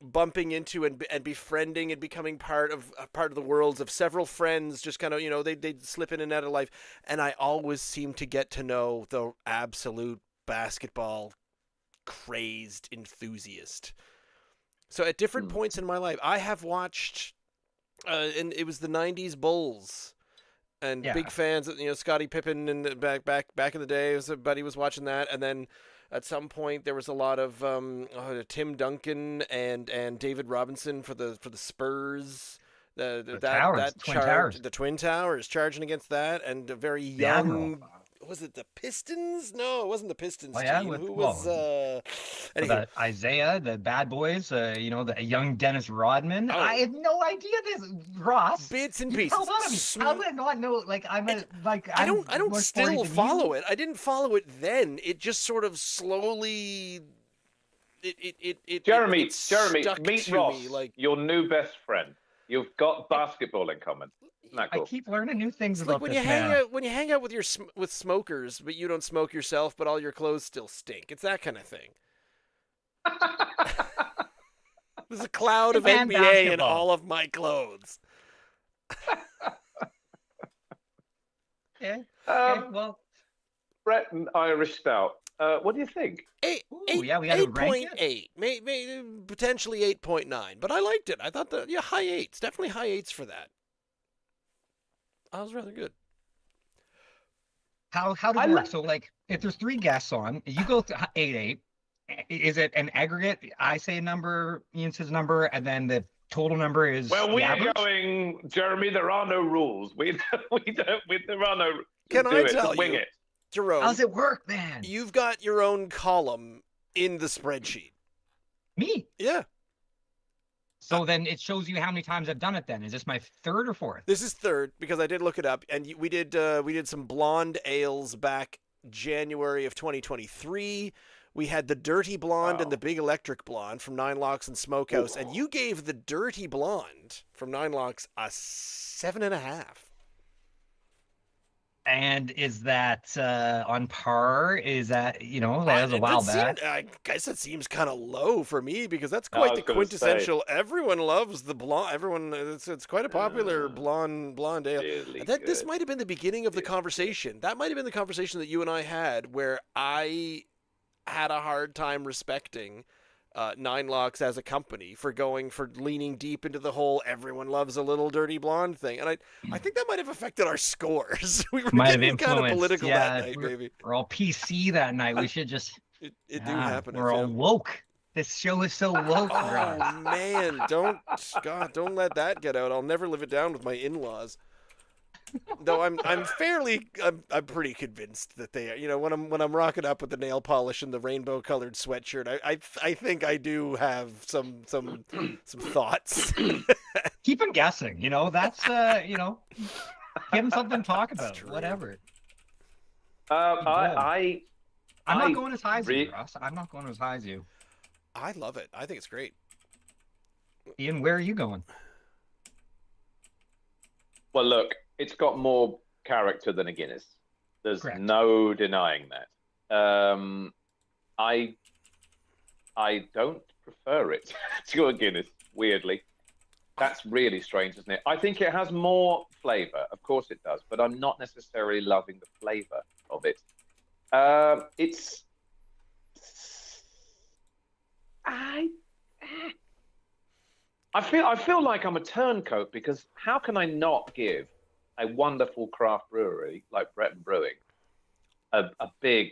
bumping into and befriending and becoming part of the worlds of several friends, just kind of, they'd slip in and out of life. And I always seem to get to know the absolute basketball crazed enthusiast. So at different points in my life, I have watched, and it was the 90s Bulls. And big fans of Scottie Pippen and back in the day. Buddy was watching that, and then at some point there was a lot of Tim Duncan and David Robinson for the Spurs. The Twin Towers charging against that, and a very young. Was it the Pistons? No, it wasn't the Pistons team. Who was anyway. Isaiah, the Bad Boys, the young Dennis Rodman. I have no idea this, Ross. Bits and pieces. How did I not know? I don't still follow it. I didn't follow it then. It just sort of slowly. Jeremy, stuck meet to Ross, me, like your new best friend. You've got basketball in common. Isn't that cool? I keep learning new things it's about like this man. when you hang out with smokers, but you don't smoke yourself, but all your clothes still stink. It's that kind of thing. There's a cloud of NBA in all of my clothes. Okay. Well, Breton Irish Stout. What do you think? We got to rank it. 8.8, maybe potentially 8.9, but I liked it. I thought high 8s, definitely high 8s for that. That was rather good. How did it work? So, if there's 3 guests on, you go to 8.8. Is it an aggregate? I say a number, Ian says a number, and then the total number is. Well, we're going, Jeremy. There are no rules. We don't. There are no. Can I tell you? Wing it. Jerome, how's it work, man? You've got your own column in the spreadsheet. Me? Yeah. So then it shows you how many times I've done it then. Is this my 3rd or 4th? This is 3rd because I did look it up, and we did some blonde ales back January of 2023. We had the Dirty Blonde and the Big Electric Blonde from Nine Locks and Smokehouse, and you gave the Dirty Blonde from Nine Locks a 7.5. And is that on par? Is that, that was a while back? I guess it seems kind of low for me because that's quite the quintessential. Everyone loves the blonde. It's quite a popular blonde ale. Really this might have been the beginning of the conversation. That might have been the conversation that you and I had where I had a hard time respecting Nine Locks as a company for leaning deep into the whole everyone loves a little dirty blonde thing. And I think that might have affected our scores. We were might have getting kind of influenced. political that night, maybe. We're all PC that night. We should just It do happen. I We're all feel. woke. This show is so woke for Oh us. man, don't let that get out. I'll never live it down with my in-laws. Though I'm pretty convinced that they, when I'm rocking up with the nail polish and the rainbow colored sweatshirt, I think I do have some thoughts. Keep them guessing. That's give them something to talk about. true. Whatever. I I'm not going as high as re- you, Ross. I'm not going as high as you. I love it. I think it's great. Ian, where are you going? Well, look, it's got more character than a Guinness. There's Correct. no denying that. I don't prefer it to a Guinness, weirdly. That's really strange, isn't it? I think it has more flavour. Of course it does, but I'm not necessarily loving the flavour of it. It's... I feel like I'm a turncoat because how can I not give a wonderful craft brewery like Breton Brewing a big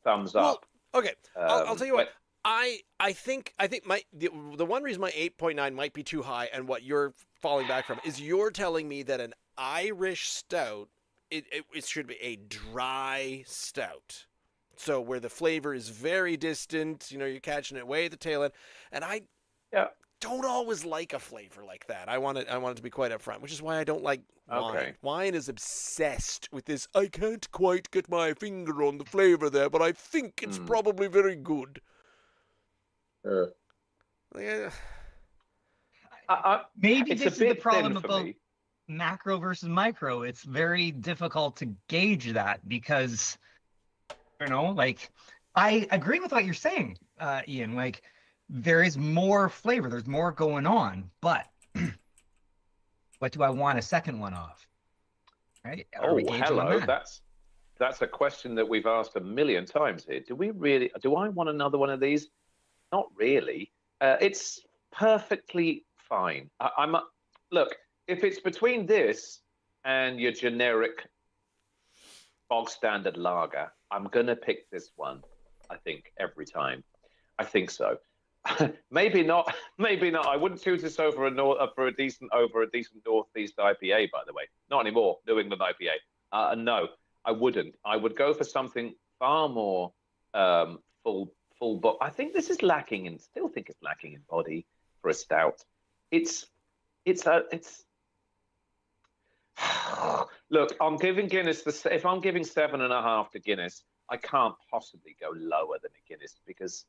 thumbs up? Well, okay, I'll tell you what. But, I think the one reason my 8.9 might be too high and what you're falling back from is you're telling me that an Irish stout it should be a dry stout. So where the flavor is very distant, you're catching it way at the tail end, and I yeah. don't always like a flavor like that. I want it to be quite upfront, which is why I don't like wine. Okay. Wine is obsessed with this. I can't quite get my finger on the flavor there, but I think it's probably very good. Yeah. Maybe it's this a is the bit problem thin for about me. macro versus micro. It's very difficult to gauge that because, like, I agree with what you're saying, Ian. Like, there is more flavor, there's more going on, but what do I want a second one of? Right? Are we gauging on Hello. that? That's a question that we've asked a million times here. Do I want another one of these? Not really. It's perfectly fine. Look, if it's between this and your generic bog standard lager, I'm gonna pick this one. I think every time. I think so. Maybe not. Maybe not. I wouldn't choose this over a decent Northeast IPA. By the way, not anymore. New England IPA. No, I wouldn't. I would go for something far more full. But I think this is lacking in. Still think it's lacking in body for a stout. It's. Look, I'm giving Guinness if I'm giving 7.5 to Guinness, I can't possibly go lower than a Guinness because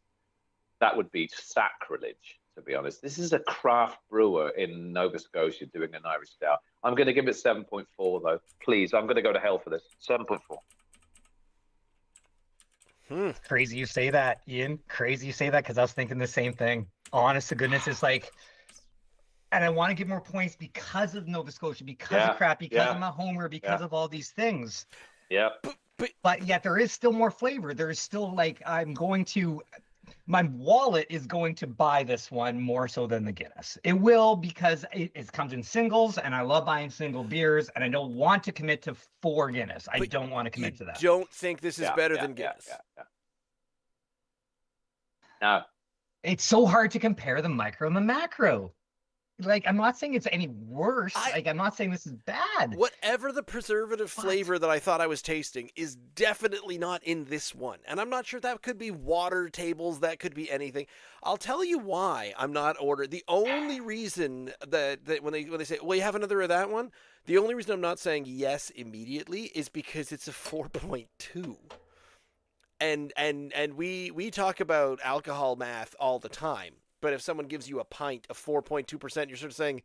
that would be sacrilege, to be honest. This is a craft brewer in Nova Scotia doing an Irish stout. I'm going to give it 7.4, though. Please, I'm going to go to hell for this. 7.4. Crazy you say that, Ian. Crazy you say that because I was thinking the same thing. Honest to goodness, it's like, and I want to give more points because of Nova Scotia, because of crap, because I'm a homer, because of all these things. Yeah. But yet there is still more flavor. There is still like my wallet is going to buy this one more so than the Guinness. It will because it comes in singles, and I love buying single beers, and I don't want to commit to 4 Guinness. I don't want to commit to that. Don't think this is better than Guinness. No. It's so hard to compare the micro and the macro. Like, I'm not saying it's any worse. I'm not saying this is bad. Whatever the preservative flavor that I thought I was tasting is definitely not in this one. And I'm not sure that could be water tables, that could be anything. I'll tell you why I'm not ordering. The only reason that when they say, well, you have another of that one, the only reason I'm not saying yes immediately is because it's a 4.2. And we talk about alcohol math all the time. But if someone gives you a pint of 4.2%, you're sort of saying,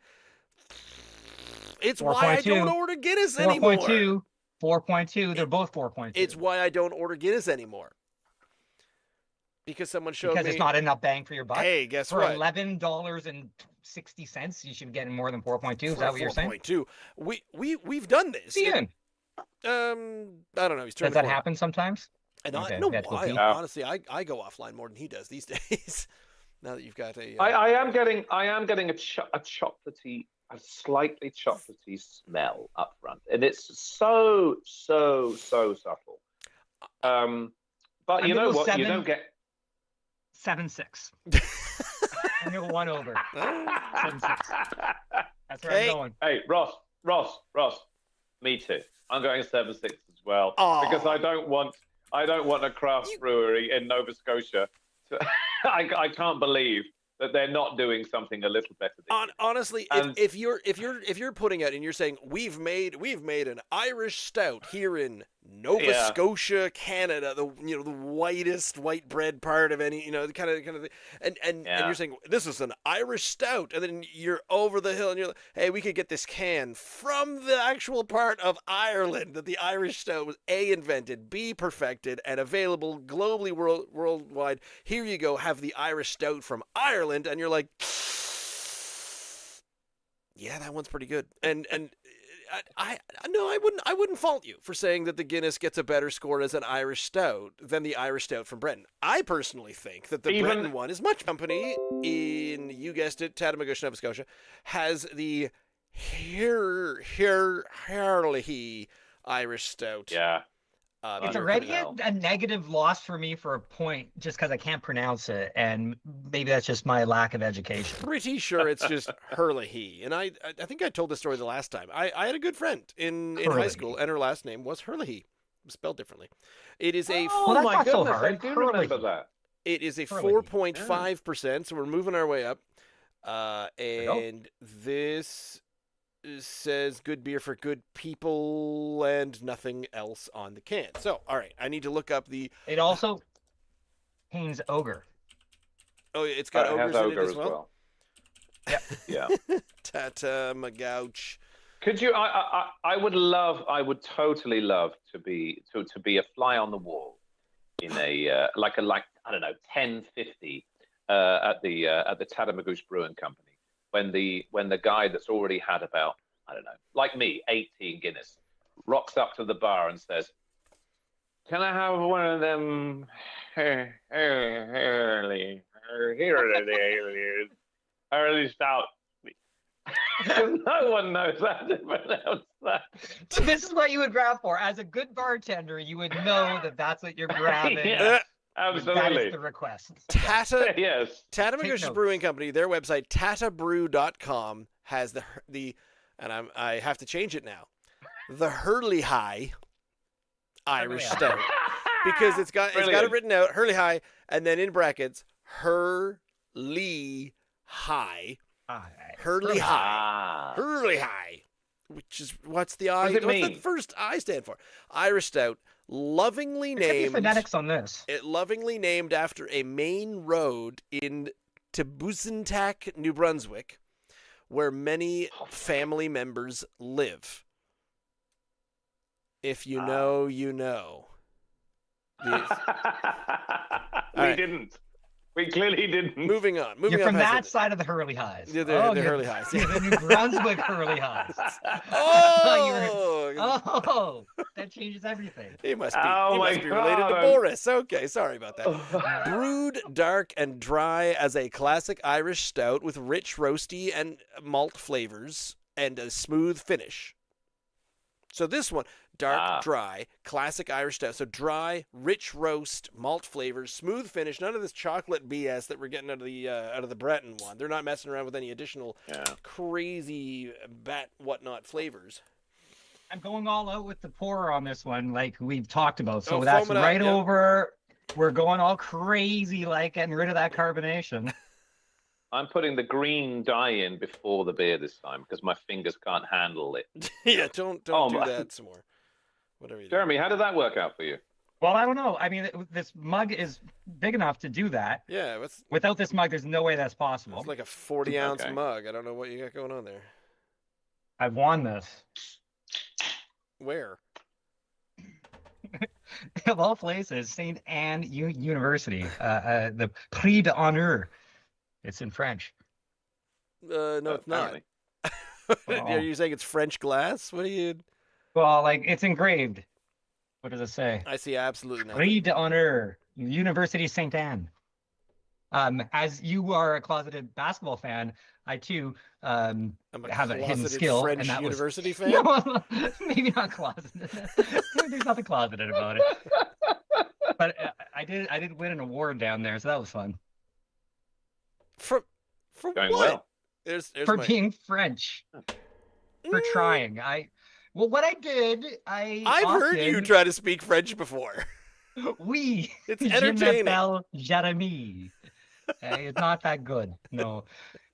it's 4. Why I don't order Guinness anymore. 4.2, they're both 4.2. It's why I don't order Guinness anymore. Because someone showed me. Because it's not enough bang for your buck. Hey, guess for what? For $11.60, you should be getting more than 4.2. Is that what you're saying? 4.2. We've done this. Ian. I don't know. Does that happen sometimes? And honestly, I go offline more than he does these days. Now that you've got a, I am getting a chocolatey, a slightly chocolatey smell up front, and it's so subtle. But I'm you gonna know go what? You 7, don't get. 7-6. I'm gonna go 1 over. 7-6. That's where I'm Okay. going. Hey, Ross. Me too. I'm going 7-6 as well because Aw. I don't want a craft You- brewery in Nova Scotia. To, I can't believe that they're not doing something a little better than Guinness. Honestly, And if you're putting out and you're saying we've made an Irish stout here in Nova Yeah. Scotia, Canada, the whitest white bread part of any the kind of thing, and Yeah. you're saying this is an Irish stout, and then you're over the hill and you're like, hey, we could get this can from the actual part of Ireland that the Irish stout was A, invented, B, perfected, and available globally worldwide. Here you go, have the Irish stout from Ireland, and you're like, yeah, that one's pretty good. And I wouldn't fault you for saying that the Guinness gets a better score as an Irish stout than the Irish stout from Breton. I personally think that the Breton one is much company in, you guessed it, Tatamagouche, Nova Scotia, has the Hurley Irish stout. yeah. It's You're already coming a negative loss for me for a point just because I can't pronounce it, and maybe that's just my lack of education. Pretty sure it's just Hurley. And I think I told this story the last time. I had a good friend in high Hurley. school, and her last name was Hurley, spelled differently. It is a Oh Well, that's my not so goodness, hard. I do Hurley. remember that. It is a Hurley. 4.5%, so we're moving our way up. go. And this says good beer for good people and nothing else on the can. So, all right, I need to look up the. It also contains ogre. Oh, it's got It has ogres in it ogre as well. Yep. Yeah. Tatamagouche. Could you? I would totally love to be a fly on the wall in a like I don't know 1050 at the Tatamagouche Brewing Company when the guy that's already had about, I don't know, like me, 18 Guinness rocks up to the bar and says, "Can I have one of them early stout?" No one knows how to pronounce that. This is what you would grab for. As a good bartender, you would know that that's what you're grabbing. Yeah, That is absolutely. the request. Yes. Tatamagouche notes. Brewing Company, their website, tatabrew.com, has and I have to change it now, the Hurley Irish Stout. Because it's got it written out, Hurley High, and then in brackets, Hurley High. Hurley High. Hurley High. Which is, what's the I? What does it What's the mean? first I stand for? Irish Stout. Lovingly There's named. phonetics on this. It lovingly named after a main road in Tabusintac, New Brunswick, where many family members live. If you know, you know. Yes. We right. didn't. We clearly didn't. Moving on. You're from past that side of the Hurley Highs. The you're- Hurley Highs. You're the New Brunswick Hurley Highs. Oh! Oh, that changes everything. He must be, Oh he my must be related to God. Boris. Okay, sorry about that. Brewed dark and dry as a classic Irish stout with rich roasty and malt flavors and a smooth finish. So this one, dark, dry, classic Irish stout. So dry, rich roast, malt flavors, smooth finish. None of this chocolate BS that we're getting out of the Breton one. They're not messing around with any additional crazy bat whatnot flavors. I'm going all out with the pour on this one, like we've talked about. So Oh, that's foam it up, right yeah. over. We're going all crazy, like getting rid of that carbonation. I'm putting the green dye in before the beer this time because my fingers can't handle it. Yeah, don't do that some more. Whatever you do. Jeremy, how did that work out for you? Well, I don't know. I mean, this mug is big enough to do that. Yeah, Without this mug, there's no way that's possible. it's like a 40-ounce Okay. mug. I don't know what you got going on there. I've won this. Where? Of all places, St. Anne University, the Prix d'Honneur. It's in French. No, it's not. Apparently. Are you saying it's French glass? What are you? Well, like it's engraved. What does it say? I see absolutely nothing. Prix d'Honneur, University St. Anne. As you are a closeted basketball fan, I too I'm have a hidden closeted skill, French and that was university fan. no, maybe not closeted. There's nothing closeted about it. But I did win an award down there, so that was fun. For Going what? well. There's For my. being French, for Mm, trying. Well, what I did, I've heard you try to speak French before. oui, It's je entertaining. m'appelle Jeremy. It's not that good. No.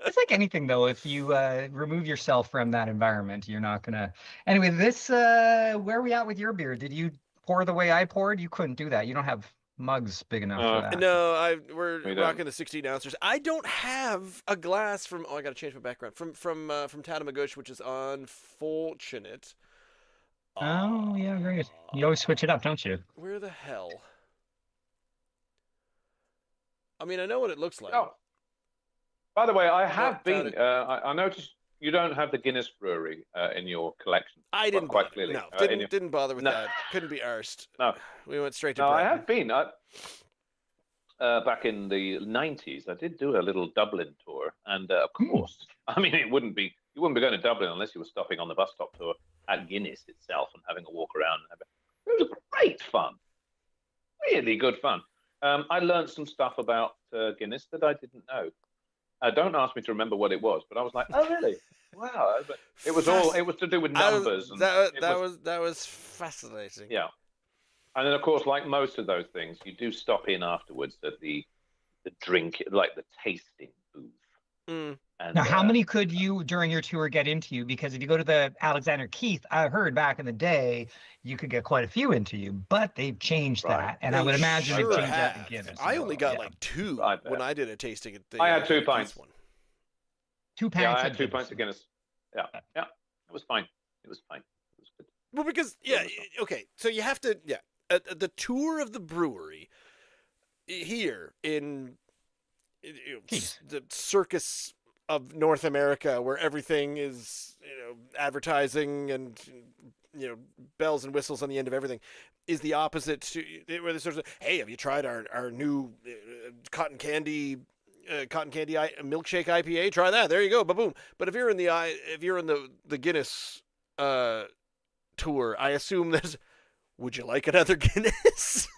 It's like anything though. If you remove yourself from that environment, you're not gonna. Anyway, where are we at with your beer? Did you pour the way I poured? You couldn't do that. You don't have mugs big enough for that. No, we're We don't. rocking the 16 ounces. I don't have a glass from. Oh, I gotta change my background from Tatamagouche, which is unfortunate. Oh yeah, great. You always switch it up, don't you? Where the hell? I mean, I know what it looks like. Oh, by the way, I But have found been. it. I noticed you don't have the Guinness Brewery in your collection. I didn't quite bother. clearly. No, In your, didn't bother with no, that. Couldn't be arsed. no, We went straight to no. I Breton. have been. Back in the '90s, I did do a little Dublin tour, and of course, I mean, you wouldn't be going to Dublin unless you were stopping on the bus stop tour at Guinness itself and having a walk around. It was great fun, really good fun. I learned some stuff about Guinness that I didn't know. Don't ask me to remember what it was, but I was like, oh really? Wow! It was to do with numbers. That was fascinating. Yeah. And then, of course, like most of those things, you do stop in afterwards at the drink, like the tasting booth. Mm. And, Now, how many could you during your tour get into you? Because if you go to the Alexander Keith, I heard back in the day you could get quite a few into you, but they've changed Right. that, and I would imagine sure they've changed that have. to Guinness. I as only well. got Yeah. like two I bet. when I did a tasting at the. I had 2 Keith pints. one. 2 pints. Yeah, I had of 2 Guinness. pints of Guinness. Yeah, yeah, it was fine. It was fine. It was good. Well, because okay, so you have to the tour of the brewery here in Keith. the circus of North America, where everything is advertising and bells and whistles on the end of everything, is the opposite to where the sort of, hey, have you tried our new cotton candy milkshake IPA? Try that. There you go. Boom. But if you're in the Guinness tour, I assume there's, would you like another Guinness?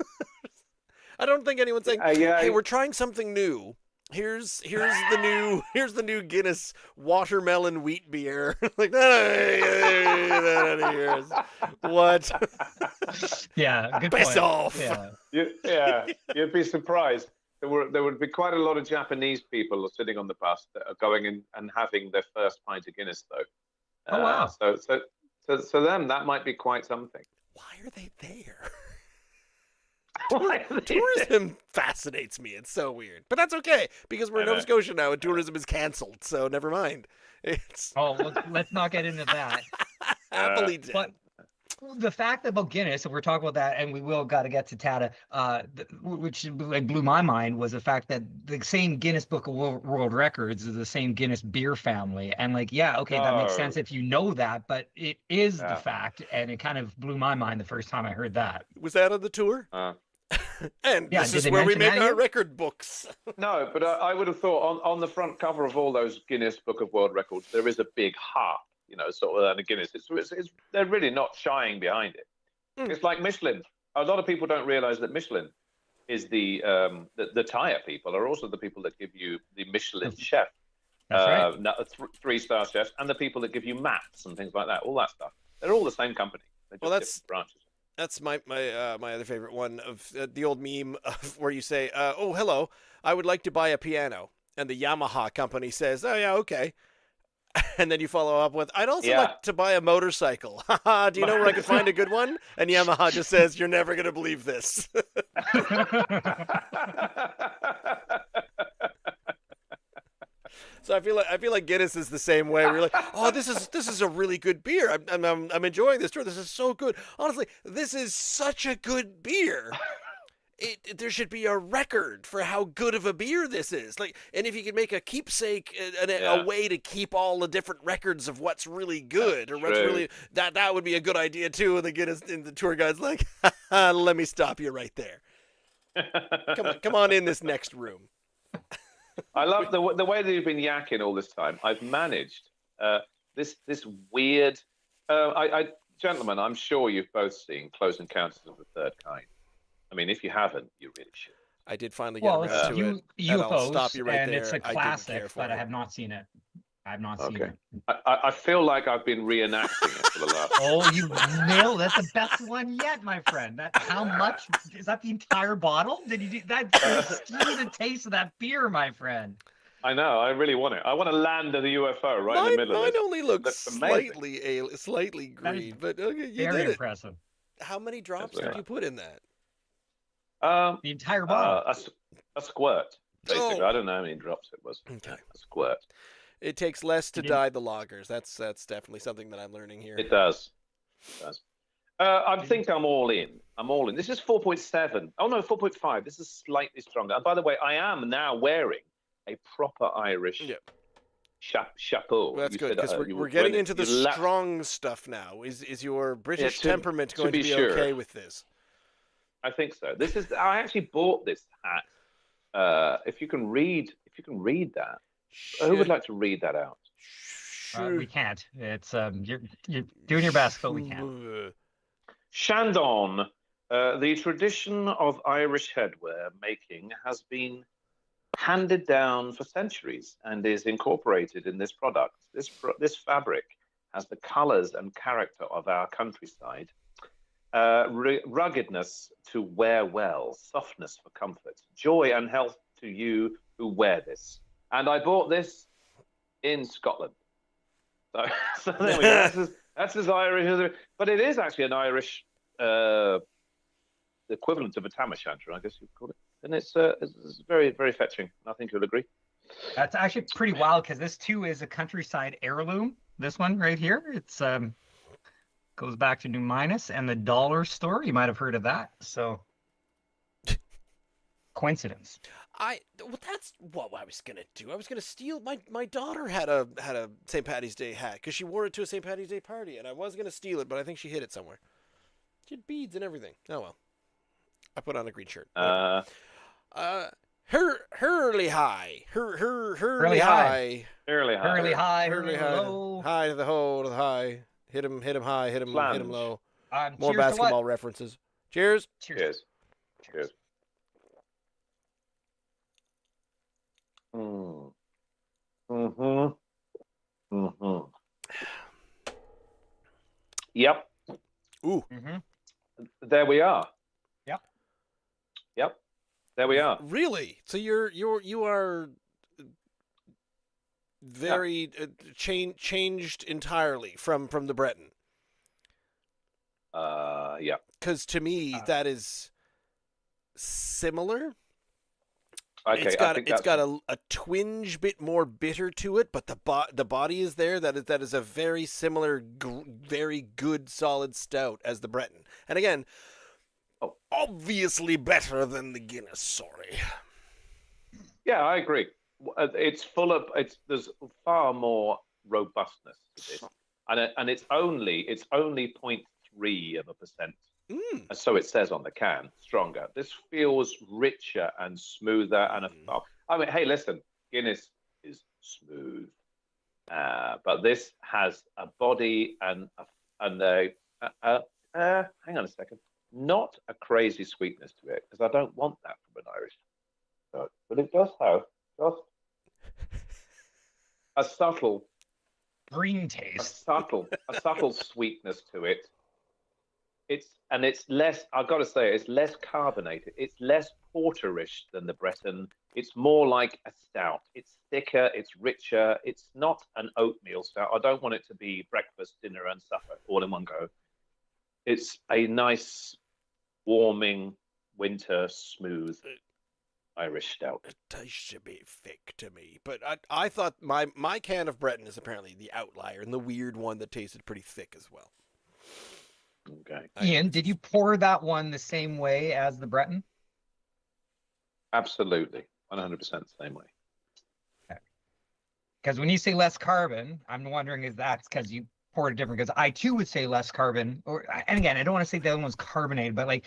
I don't think anyone's saying, hey, we're trying something new. Here's the new Guinness watermelon wheat beer. Like, what? Yeah, good Piss point. off. Yeah. You'd be surprised. There would be quite a lot of Japanese people sitting on the bus that are going in and having their first pint of Guinness, though. Oh wow. So them, that might be quite something. Why are they there? Why are they Tourism fascinates me. It's so weird, but that's okay because we're in Nova Scotia now, and tourism is cancelled. So never mind. It's Let's not get into that. happily dead. But the fact about Guinness, and we're talking about that, and we will got to get to Tata, which like blew my mind, was the fact that the same Guinness Book of World Records is the same Guinness beer family, and like, yeah, okay, that makes sense if you know that, but it is the fact, and it kind of blew my mind the first time I heard that. Was that on the tour? And Yeah, this did is they where we mention make that our here? record books. No, but I would have thought on the front cover of all those Guinness Book of World Records, there is a big heart, sort of, and a Guinness. They're really not shying behind it. It's like Michelin. A lot of people don't realize that Michelin is the tire people are also the people that give you the Michelin chef, That's right. 3-star chefs, and the people that give you maps and things like that. All that stuff. They're all the same company. They're just different branches. That's my other favorite one of the old meme of where you say, "Oh, hello, I would like to buy a piano," and the Yamaha company says, "Oh yeah, okay," and then you follow up with, "I'd also like to buy a motorcycle. Do you know where I could find a good one?" And Yamaha just says, "You're never gonna believe this." So I feel like Guinness is the same way. We're like, oh, this is a really good beer. I'm enjoying this tour. This is so good. Honestly, this is such a good beer. There should be a record for how good of a beer this is. Like, and if you could make a keepsake and a way to keep all the different records of what's really good or what's really that would be a good idea too. And the Guinness and the tour guide's like, let me stop you right there. Come on in this next room. I love the way that you've been yakking all this time. I've managed this weird. Gentlemen, I'm sure you've both seen Close Encounters of the Third Kind. I mean, if you haven't, you really should. I did finally get Well, around it's to it, and I'll stop UFOs, you right and it's there. a I didn't care classic, for but I it. have not seen it. I've not seen Okay. it. I feel like I've been reenacting it for the last. Oh, you nailed it. That's the best one yet, my friend. That how much is that? The entire bottle? Did you do that? Steal the taste of that beer, my friend. I know. I really want it. I want to land the UFO right in the middle of Mine this. only looks Looks amazing. slightly That is green, but okay, you Very did it. impressive. How many drops did you put in that? The entire bottle. A squirt, basically. Oh. I don't know how many drops it was. Okay. A squirt. It takes less to You didn't- dye the lagers. That's definitely something that I'm learning here. It does. It does. I think I'm all in. I'm all in. This is 4.7. Oh, no, 4.5. This is slightly stronger. And by the way, I am now wearing a proper Irish chapeau. Well, that's You good said, because we're when getting into the you strong stuff now. Is your British to temperament going to be be sure. okay with this? I think so. This is. I actually bought this hat. If you can read that, who would like to read that out? We can't. It's you're doing your best, but we can't. Shandon, the tradition of Irish headwear making has been handed down for centuries and is incorporated in this product. This fabric has the colours and character of our countryside. Ruggedness to wear well, softness for comfort, joy and health to you who wear this. And I bought this in Scotland. So there we go. That's as Irish, but it is actually an Irish equivalent of a tam o'shanter, I guess you'd call it. And it's very, very fetching. I think you'll agree. That's actually pretty wild because this too is a countryside heirloom. This one right here, it's goes back to New Minas and the dollar store. You might have heard of that. So coincidence. That's what I was gonna do. I was gonna steal my daughter had a St. Patty's Day hat because she wore it to a St. Patty's Day party, and I was gonna steal it, but I think she hid it somewhere. She had beads and everything. Oh well. I put on a green shirt. Hurley high. Hurley high. Hurley high. Hurley high. Hurley Hurley high. low. High to the hole to the high. Hit him high. Hit him low. More Cheers basketball references. Cheers. Cheers. Cheers. Mm-hmm. Yep. Ooh. Mm-hmm. There we are. Yep. There we are. Really? So you are very changed entirely from the Breton. Yeah. Because to me that is similar. Okay. It's got a twinge bit more bitter to it, but the body is there. That is a very similar, very good solid stout as the Breton. And again, obviously better than the Guinness. Sorry. Yeah, I agree. It's full of there's far more robustness to this, and it's only 0.3%. So it says on the can, stronger. This feels richer and smoother and I mean, hey, listen, Guinness is smooth, but this has a body and hang on a second, not a crazy sweetness to it, because I don't want that from an Irish Stout, but it does have just a subtle green taste, a subtle sweetness to it. It's less, I've got to say, it's less carbonated. It's less porterish than the Breton. It's more like a stout. It's thicker, it's richer. It's not an oatmeal stout. I don't want it to be breakfast, dinner, and supper all in one go. It's a nice, warming, winter, smooth Irish stout. It tastes a bit thick to me, but I thought my can of Breton is apparently the outlier and the weird one that tasted pretty thick as well. Okay. Ian, did you pour that one the same way as the Breton? Absolutely, 100% the same way. Because when you say less carbon, I'm wondering if that's because you poured it different. Because I too would say less carbon, and again, I don't want to say the other one's carbonated, but like,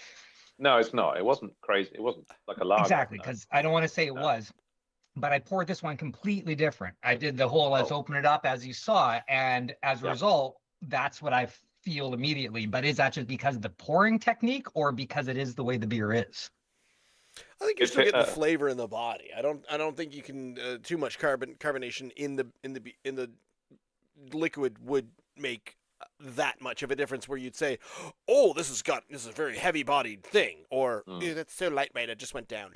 no, it's not. It wasn't crazy. It wasn't like a lager. Exactly, because I don't want to say it was, but I poured this one completely different. I did the whole let's open it up as you saw, and as a result, that's what I mouthfeel immediately, but is that just because of the pouring technique or because it is the way the beer is? I think you're still getting the flavor in the body. I don't think you can too much carbonation in the liquid would make that much of a difference where you'd say, oh, this is a very heavy bodied thing, or "Ew, that's so lightweight it just went down.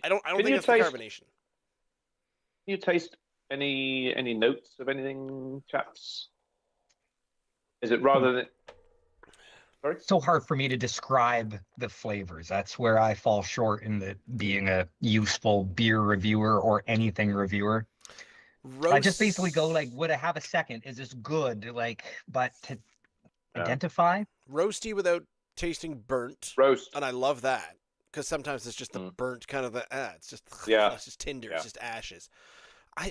I don't think it's the carbonation. Can you taste any notes of anything, chaps? Is it rather than sorry? So hard for me to describe the flavors. That's where I fall short in the being a useful beer reviewer or anything reviewer. I just basically go like, would I have a second? Is this good? Like, but to identify roasty without tasting burnt. Roast, and I love that because sometimes it's just the burnt kind of it's just it's just tinder, it's just ashes. I'm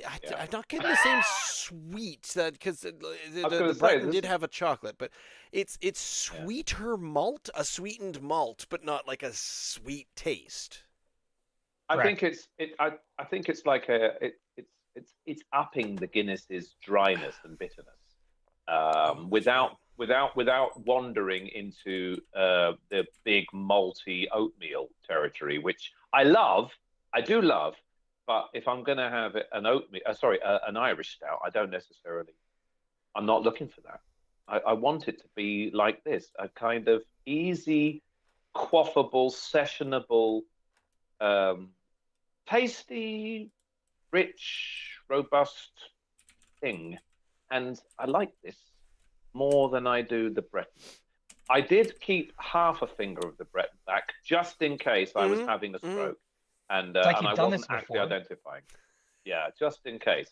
not getting the same sweet that because the Breton did have a chocolate, but it's sweeter malt, a sweetened malt, but not like a sweet taste. I think it's like it's upping the Guinness's dryness and bitterness, without wandering into the big malty oatmeal territory, which I do love. But if I'm going to have an an Irish stout, I'm not looking for that. I want it to be like this, a kind of easy, quaffable, sessionable, tasty, rich, robust thing. And I like this more than I do the Breton. I did keep half a finger of the Breton back just in case I was having a stroke. And I wasn't actually identifying. Yeah, just in case.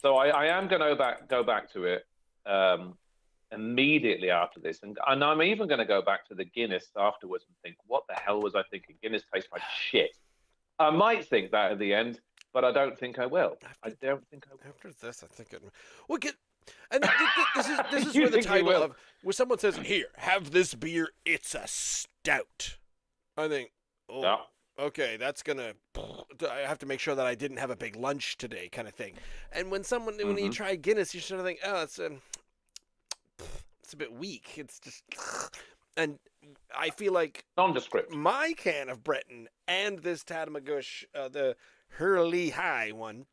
So I am going to go back to it immediately after this. And I'm even going to go back to the Guinness afterwards and think, what the hell was I thinking? Guinness tastes like shit. I might think that at the end, but I don't think I will. I don't think I will. After this, I think it will get. And this is where the title of where someone says, "Here, have this beer. It's a stout." I think, okay, that's gonna. I have to make sure that I didn't have a big lunch today, kind of thing. And when you try Guinness, you sort of think, oh, it's a bit weak. It's just, and I feel like nondescript. My can of Breton and this Tatamagouche, the Hurley High one.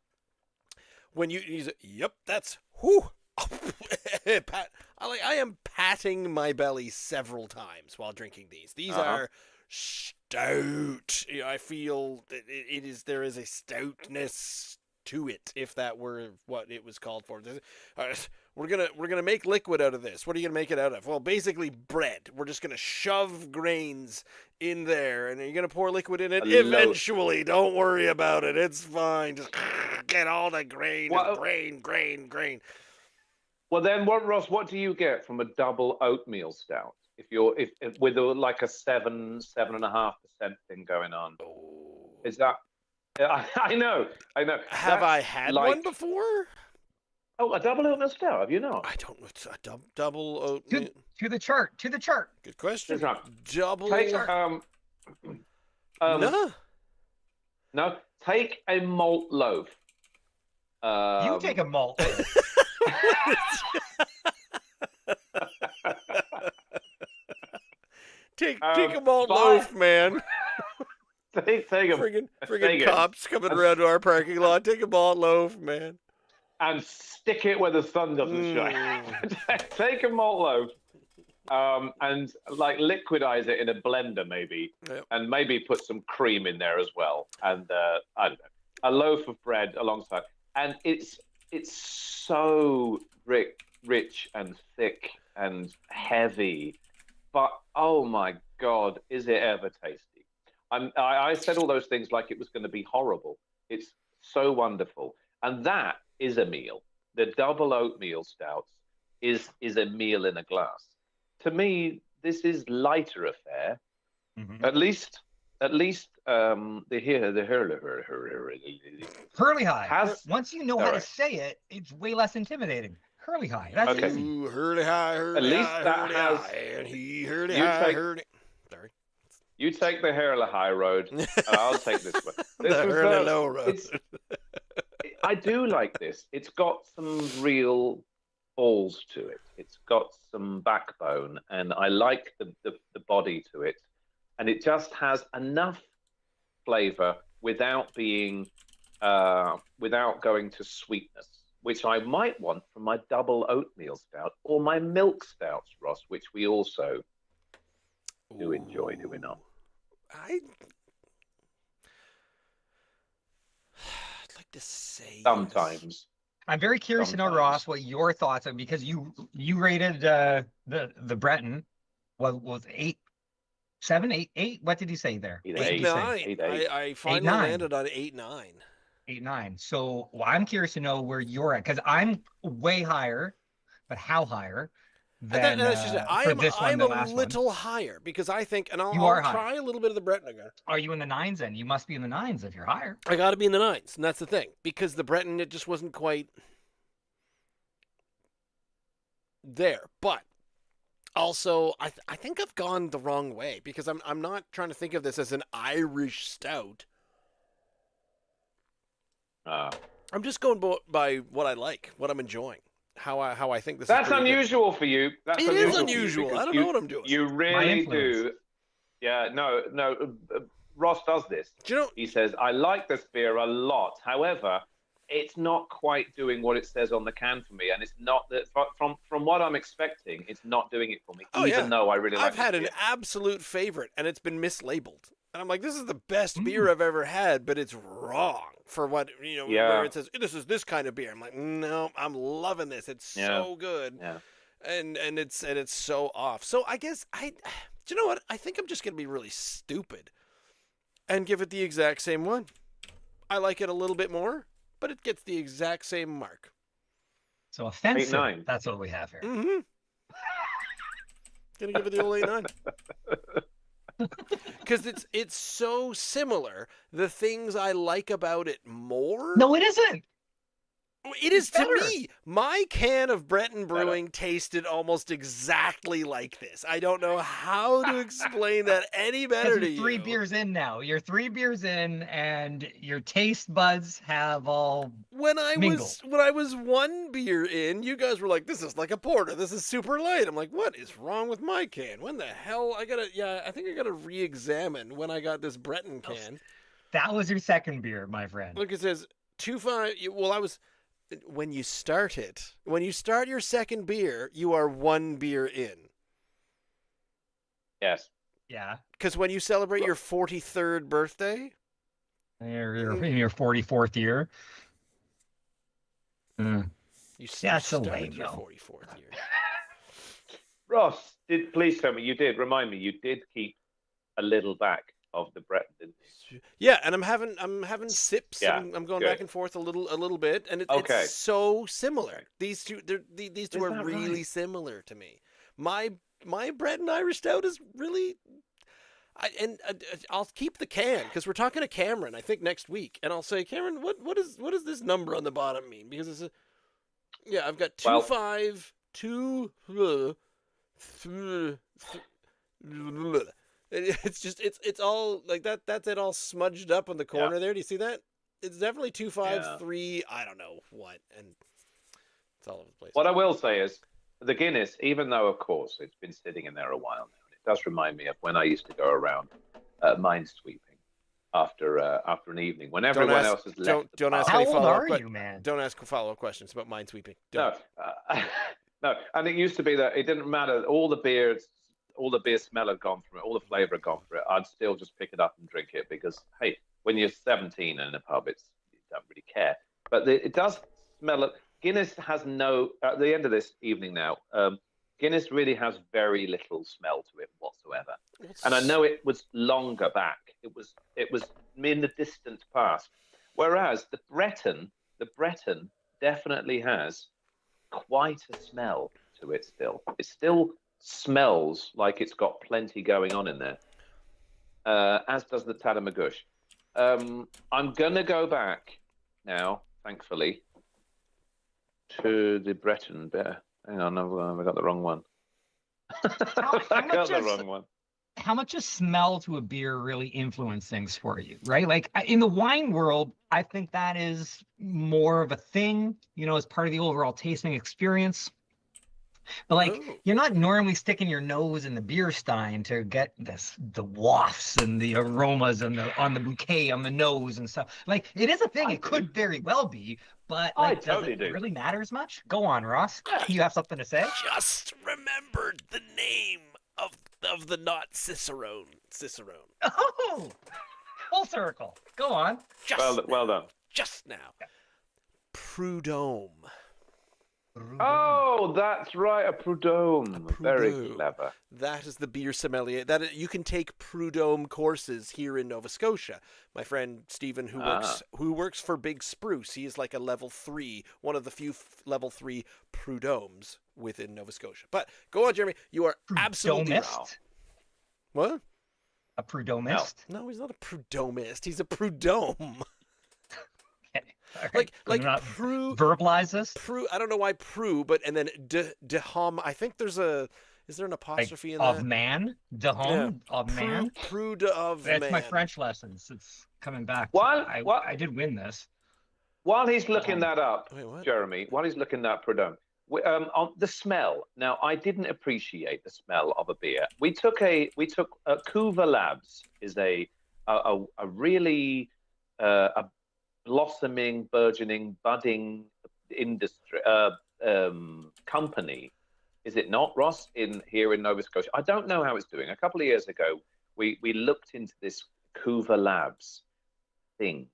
When you say, yep, that's whoo. I am patting my belly several times while drinking these. These are stout. I feel that there is a stoutness to it, if that were what it was called for. We're gonna make liquid out of this. What are you gonna make it out of? Well, basically bread. We're just gonna shove grains in there, and you're gonna pour liquid in it eventually. Don't worry about it. It's fine. Just get all the grain, grain. Well, then, Ross? What do you get from a double oatmeal stout? If with like a 7.5% thing going on, is that? I know. Have I had one before? Oh, a double oatmeal stout? Have you not? I don't know. It's a double oatmeal. To the chart. Good question. Double. Take, no. Take a malt loaf. You take a malt. Take a malt loaf, man. Take a friggin' cops coming around to our parking lot. Take a malt loaf, man. And stick it where the sun doesn't shine. Take a malt loaf, and like liquidize it in a blender maybe, and maybe put some cream in there as well. And I don't know, a loaf of bread alongside, and it's so rich and thick and heavy, but oh my God, is it ever tasty? I said all those things like it was going to be horrible. It's so wonderful, and that is a meal. The double oatmeal stouts is a meal in a glass. To me, this is lighter affair. Mm-hmm. At least the Hurley High. Once you know how to say it, it's way less intimidating. Hurley High. That's easy. Ooh, Hurley High. At least that has. And he Hurley High. Sorry. You take the Hurley High road, and I'll take this one. The Hurley Low road. I do like this. It's got some real balls to it. It's got some backbone, and I like the body to it, and it just has enough flavor without being without going to sweetness, which I might want from my double oatmeal stout or my milk stouts, Ross, which we also do enjoy, do we not? I'd like to say Sometimes. yes. I'm very curious to know, Sometimes. Ross, what your thoughts are, because you rated the Breton, what was 8, 7, 8, 8? What did you say there? Eight, What did you say? 8-9. 8-8. I finally 8-9. landed on 8-9. 8-9. So I'm curious to know where you're at, because I'm way higher, but how higher than for this one, I'm the a last one? little higher because I think, and You are I'll high. try a little bit of the Breton again. Are you in the 9s then? You must be in the 9s if you're higher. I got to be in the 9s, and that's the thing because the Breton, it just wasn't quite there. But also, I think I've gone the wrong way because I'm not trying to think of this as an Irish stout. I'm just going by what I like, what I'm enjoying, how I think this. That's is pretty unusual for you. That's It is unusual. unusual. For you I don't know what I'm doing. You really do. Yeah, no. Ross does this. Do you know? He says, "I like this beer a lot. However, it's not quite doing what it says on the can for me, and it's not that from what I'm expecting, it's not doing it for me. Oh, even yeah. though I really like I've had this an beer. absolute favorite, and it's been mislabeled. And I'm like, this is the best beer I've ever had, but it's wrong for what, where it says, this is this kind of beer. I'm like, no, I'm loving this. It's so good. Yeah. And it's so off. So I guess do you know what? I think I'm just going to be really stupid and give it the exact same one. I like it a little bit more, but it gets the exact same mark. So offensive. 8-9. That's what we have here. Mm-hmm. Gonna give it the old 8-9. Because it's so similar. The things I like about it more. No, it isn't. It is better. to me. My can of Breton Brewing tasted almost exactly like this. I don't know how to explain that any better to You're you. 3 beers in now. You're 3 beers in, and your taste buds have all mingled. When I was 1 beer in, you guys were like, "This is like a porter. This is super light." I'm like, "What is wrong with my can? When the hell? I think I gotta re-examine when I got this Breton can." That was your second beer, my friend. Look, it says 2.5. Well, when you start your second beer, you are 1 beer in. Yes. Yeah. Because when you celebrate your 43rd birthday, You're in your 44th year. you That's so started lame, your though. 44th year. Ross, please tell me you did. Remind me, you did keep a little back of the Breton, didn't you? Yeah, and I'm having sips. Yeah, I'm going good. back and forth a little bit, and Okay. it's so similar. These two Is are that really right? similar to me. My Breton Irish Stout is really. I'll keep the can because we're talking to Cameron. I think next week, and I'll say, Cameron, what does this number on the bottom mean? Because I've got 2.5, 2. It's just it's all like that. That's it, all smudged up on the corner there. Do you see that? It's definitely 2.5, 3. I don't know what, and it's all over the place. What I will say is the Guinness, even though of course it's been sitting in there a while now, and it does remind me of when I used to go around mine sweeping after an evening when everyone else has left. Don't ask How any old follow-up. are you, man? Don't ask follow-up questions about minesweeping. No, no, and it used to be that it didn't matter. All the beer smell had gone from it, all the flavor had gone from it. I'd still just pick it up and drink it because, hey, when you're 17 and in a pub, you don't really care. But it does smell. Guinness has no. At the end of this evening now, Guinness really has very little smell to it whatsoever. And I know it was longer back. It was in the distant past. Whereas the Breton definitely has quite a smell to it still. It still smells like it's got plenty going on in there, as does the Tatamagouche. I'm going to go back now, thankfully, to the Breton beer. Hang on, I got the wrong one. I got the wrong one. How much does smell to a beer really influence things for you, right? Like in the wine world, I think that is more of a thing, as part of the overall tasting experience. But like, Oh. you're not normally sticking your nose in the beer stein to get the wafts and the aromas and the on the bouquet on the nose and stuff. Like, it is a thing. I It do. could very well be, but I like, does totally it do. really matter as much? Go on, Ross. Yeah. You have something to say? Just remembered the name of the not Cicerone. Cicerone. Oh, full circle. Go on. Well done. Just now. Prud'homme. Oh, that's right, a Prud'homme. A Very Prud'homme. clever. That is the beer sommelier. That you can take Prud'homme courses here in Nova Scotia. My friend Stephen, who works for Big Spruce, he is like a level 3, one of the few level 3 Prud'hommes within Nova Scotia. But go on, Jeremy. You are absolutely right. Prud'hommist? What? A Prud'hommist? No, he's not a Prud'hommist. He's a Prud'homme. All right. Like Could not Pru. verbalize this. I don't know why Pru, but and then de hom. I think there's a. Is there an apostrophe in Of that? man, de homme, of man. Prude of That's man. my French lessons. It's coming back. I did win this. While he's looking that up, Wait, what? Jeremy, while he's looking that Prud'homme, on the smell. Now, I didn't appreciate the smell of a beer. We took Cuva Labs is a really a blossoming, burgeoning, budding industry company. Is it not, Ross? Here in Nova Scotia, I don't know how it's doing. A couple of years ago, we looked into this Cuva Labs thing,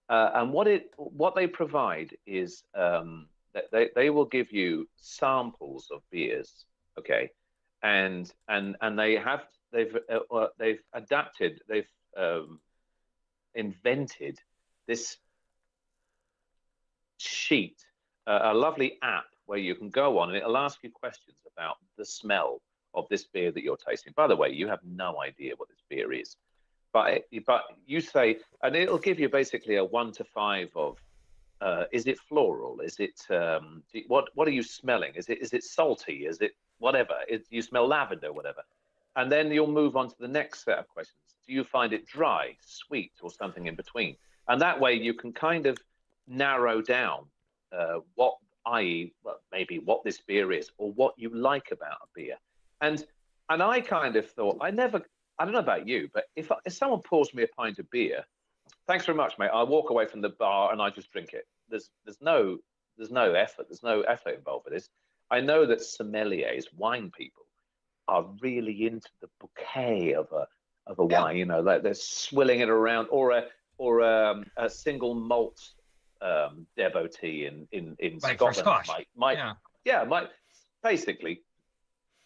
and what they provide is that they will give you samples of beers, okay, and they've adapted, they've invented this sheet, a lovely app where you can go on and it'll ask you questions about the smell of this beer that you're tasting. By the way, you have no idea what this beer is, but you say, and it'll give you basically a 1 to 5 of, is it floral? Is it what are you smelling? Is it salty? Is it whatever? You smell lavender, whatever. And then you'll move on to the next set of questions. Do you find it dry, sweet, or something in between? And that way you can kind of narrow down maybe what this beer is or what you like about a beer. And I kind of thought, I don't know about you, but if someone pours me a pint of beer, thanks very much, mate. I walk away from the bar and I just drink it. There's no effort. There's no effort involved with this. I know that sommeliers, wine people, are really into the bouquet of a wine. You know, like they're swilling it around, or a single malt devotee in Like Scotland for Scotch. might basically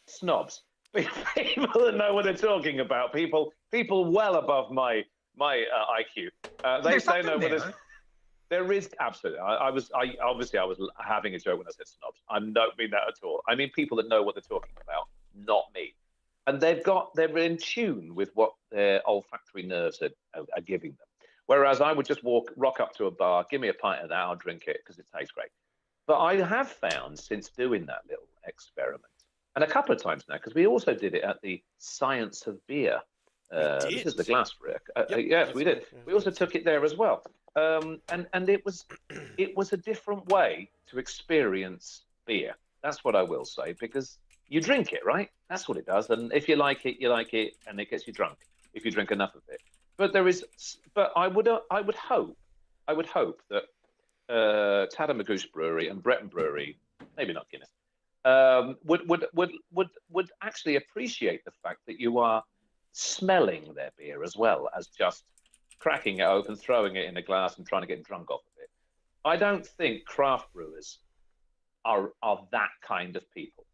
snobs. People that know what they're talking about. People well above my IQ. They know what it is. There is absolutely. I was having a joke when I said snobs. I don't mean that at all. I mean people that know what they're talking about, not me. And they're in tune with what their olfactory nerves are giving them. Whereas I would just rock up to a bar, give me a pint of that, I'll drink it because it tastes great. But I have found since doing that little experiment, and a couple of times now, because we also did it at the Science of Beer. This is the Glassbreak. Yes, we did. We also took it there as well. And it was a different way to experience beer. That's what I will say, because you drink it, right? That's what it does. And if you like it, you like it, and it gets you drunk if you drink enough of it. But I would hope that Tattamagoose Brewery and Breton Brewery, maybe not Guinness, would actually appreciate the fact that you are smelling their beer as well as just cracking it open, throwing it in a glass and trying to get drunk off of it. I don't think craft brewers are that kind of people.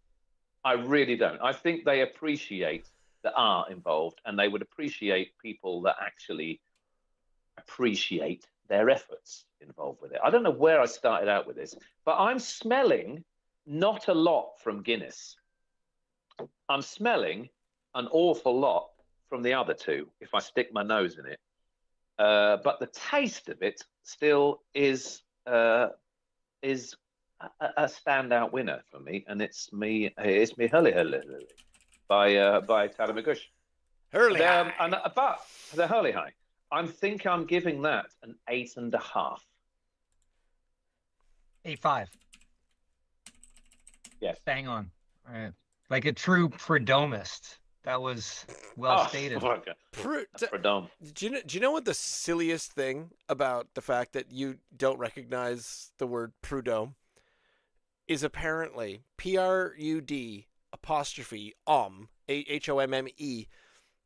I really don't. I think they appreciate the art involved, and they would appreciate people that actually appreciate their efforts involved with it. I don't know where I started out with this, but I'm smelling not a lot from Guinness. I'm smelling an awful lot from the other two if I stick my nose in it. But the taste of it still is a standout winner for me, and it's me Hurley by Tattamagoose. Hurley High. But the Hurley High, I'm giving that an 8.5. 8.5. Yes. Bang on. Right. Like a true predomist. That was well Oh, stated. fuck. Pardon. Do you know what the silliest thing about the fact that you don't recognize the word Prud'homme is? Apparently PRUD apostrophe HOMME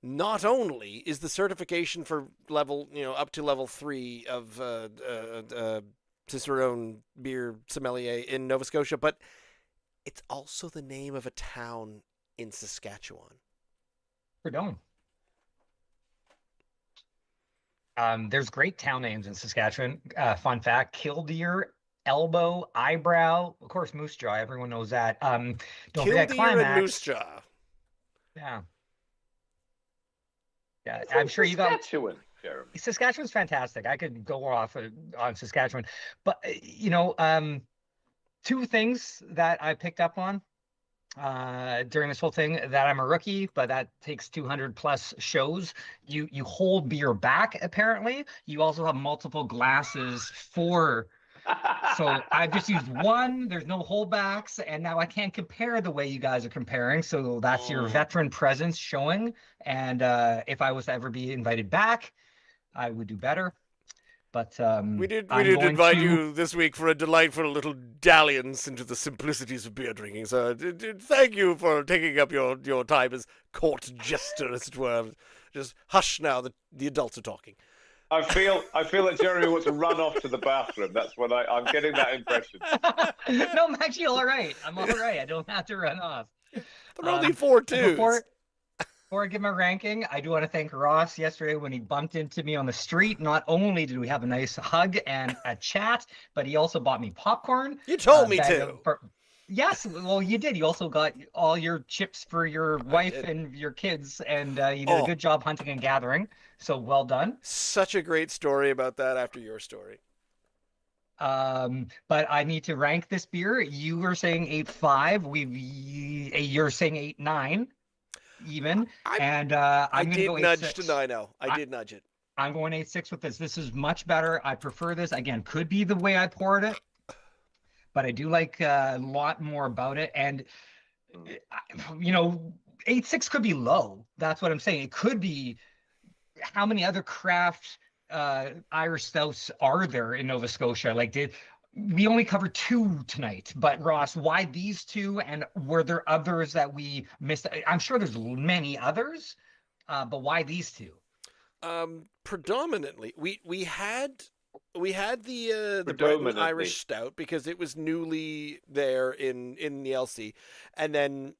not only is the certification for level, up to level 3 of Cicerone beer sommelier in Nova Scotia, but it's also the name of a town in Saskatchewan. Pardon. There's great town names in Saskatchewan. Fun fact: Killdeer, Elbow, Eyebrow, of course, Moose Jaw. Everyone knows that. Don't forget Killdeer and Climax. Moose Jaw. Yeah, yeah. It's I'm in sure you got Saskatchewan, Jeremy. Saskatchewan's fantastic. I could go off on Saskatchewan, but two things that I picked up on during this whole thing: that I'm a rookie, but that takes 200 plus shows. You hold beer back, apparently. You also have multiple glasses for. So I've just used one. There's no holdbacks, and now I can't compare the way you guys are comparing. So that's your veteran presence showing. And if I was to ever be invited back, I would do better. But We did I'm going invite to. you this week for a delightful little dalliance into the simplicities of beer drinking. So thank you for taking up your time as court jester, as it were. Just hush now. The adults are talking. I feel that Jeremy wants to run off to the bathroom. That's what I'm getting that impression. No, I'm actually all right. I'm all right. I don't have to run off. There are only 4 twos. Before I give my ranking, I do want to thank Ross yesterday when he bumped into me on the street. Not only did we have a nice hug and a chat, but he also bought me popcorn. You told me to. Yes, well, you did. You also got all your chips for your wife and your kids, and you did a good job hunting and gathering. So well done. Such a great story about that after your story. But I need to rank this beer. You were saying 8.5. You're saying 8.9. Even. I did nudge to 9.0. I did nudge it. I'm going 8.6 with this. This is much better. I prefer this. Again, could be the way I poured it, but I do like a lot more about it. And 8.6 could be low. That's what I'm saying. It could be. How many other craft Irish stouts are there in Nova Scotia? We only covered 2 tonight, but Ross, why these 2? And were there others that we missed? I'm sure there's many others, but why these 2? Predominantly, we had the Breton Irish Stout because it was newly there in the LC, and then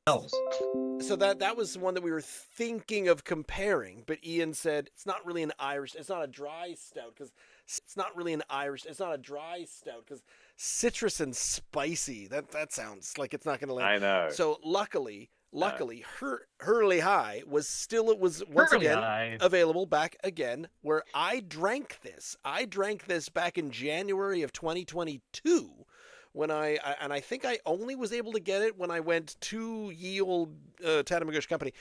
so that was the one that we were thinking of comparing. But Ian said it's not really an Irish. It's not a dry stout because it's not really an Irish. It's not a dry stout because citrus and spicy. That sounds like it's not going to land. I know. So luckily, Hurley High was once again available back again. Where I drank this back in January of 2022. When I think I only was able to get it when I went to ye old Tatamagouche Company,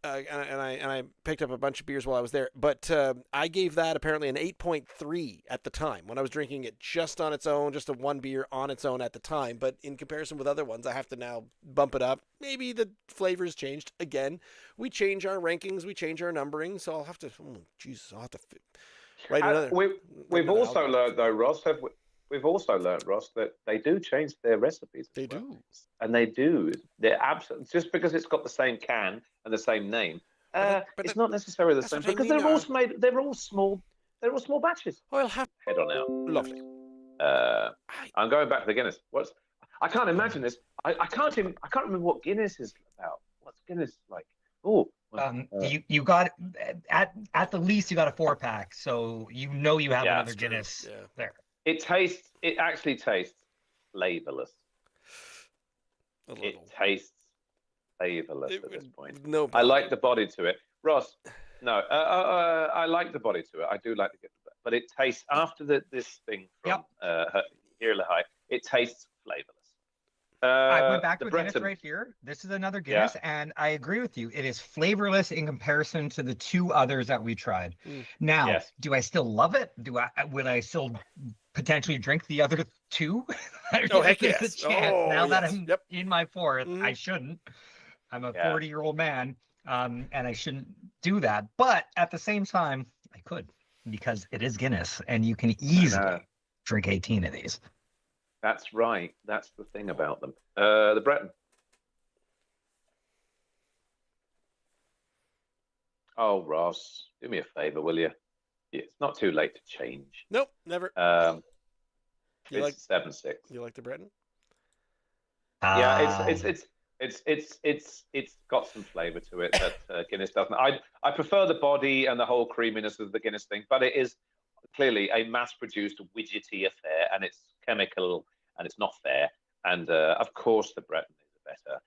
and I picked up a bunch of beers while I was there. But I gave that apparently an 8.3 at the time when I was drinking it just on its own, just a one beer on its own at the time. But in comparison with other ones, I have to now bump it up. Maybe the flavors changed again. We change our rankings, we change our numbering, so I'll have to. Oh, Jesus, I'll have to write another. We've also learned though, Ross. We've also learned, Ross, that they do change their recipes. They do. And they do. They're absolutely just because it's got the same can and the same name. But it's not necessarily the same because they're all made. They're all small. They're all small batches. I'll have head on out. Lovely. I'm going back to the Guinness. I can't imagine this. I can't remember what Guinness is about. What's Guinness like? Oh. You got at the least you got a 4-pack, so you have another Guinness there. It actually tastes flavorless. It tastes flavorless at this point. No, I like the body to it. Ross, no, I like the body to it. I do like the but it tastes after this thing from Hurley High. It tastes flavorless. I went back The to a Guinness Breton. right here. This is another Yeah. Guinness, and I agree with you. It is flavorless in comparison to the two others that we tried. Mm. Now, Yes. do I still love it? Would I still potentially drink the other two? Oh, heck There's a yes. chance Oh, now that yes. I'm Yep. in my fourth. I Mhm. shouldn't. I'm a Yeah. 40-year-old man, and I shouldn't do that. But at the same time, I could because it is Guinness, and you can I know. easily drink 18 of these. That's right. That's the thing about them. The Breton. Oh, Ross, do me a favor, will you? It's not too late to change. Nope, never. You like It's 7-6. you like the Breton? Yeah, Um, it's got some flavour to it that Guinness doesn't. I prefer the body and the whole creaminess of the Guinness thing, but it is clearly a mass-produced widgety affair, and it's chemical and it's not fair. And of course, the Breton is better,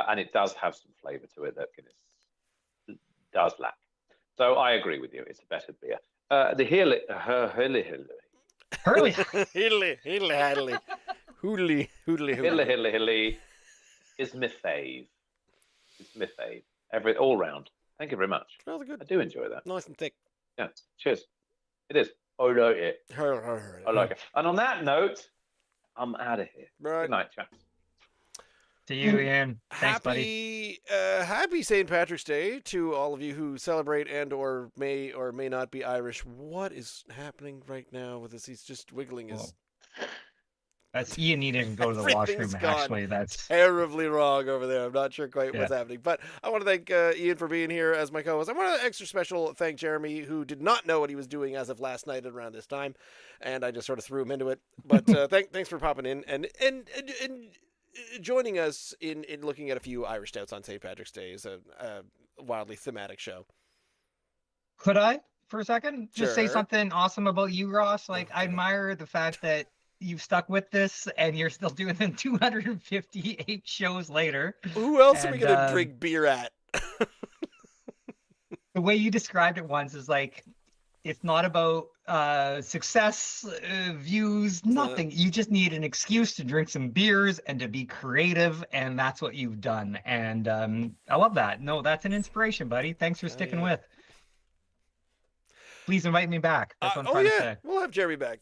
and it does have some flavour to it that Guinness does lack. So I agree with you. It's a better beer. The Hilly, Hurley. Hiddly, hiddly, haddly. Hoodly, hoodly, Hilly, hoodly. Hilly, Hilly is my fave. It's my fave. All round. Thank you very much. Smells I good. do enjoy that. Nice and thick. Yeah. Cheers. It is. I like it. Right. I like it. And on that note, I'm out of here. Good night, chaps. To you, Ian. Thanks, buddy. Happy St. Patrick's Day to all of you who celebrate and or may not be Irish. What is happening right now with this? He's just wiggling his... That's Ian needing to go to the Everything's washroom. gone Actually, that's terribly wrong over there. I'm not sure quite what's Yeah. happening. But I want to thank Ian for being here as my co-host. I want to extra special thank Jeremy, who did not know what he was doing as of last night at around this time, and I just sort of threw him into it. But thanks for popping in and joining us in looking at a few Irish stouts on St. Patrick's Day. Is a wildly thematic show. Could I, for a second, just say Sure. something awesome about you, Ross? Like, I Okay. admire the fact that you've stuck with this and you're still doing them 258 shows later. Who else are we And, going to drink beer at? The way you described it once is like, it's not about success, views, nothing. You just need an excuse to drink some beers and to be creative, and that's what you've done. And I love that. No, that's an inspiration, buddy. Thanks for sticking yeah. with. Please invite me back. That's what I'm trying to say. We'll have Jeremy back.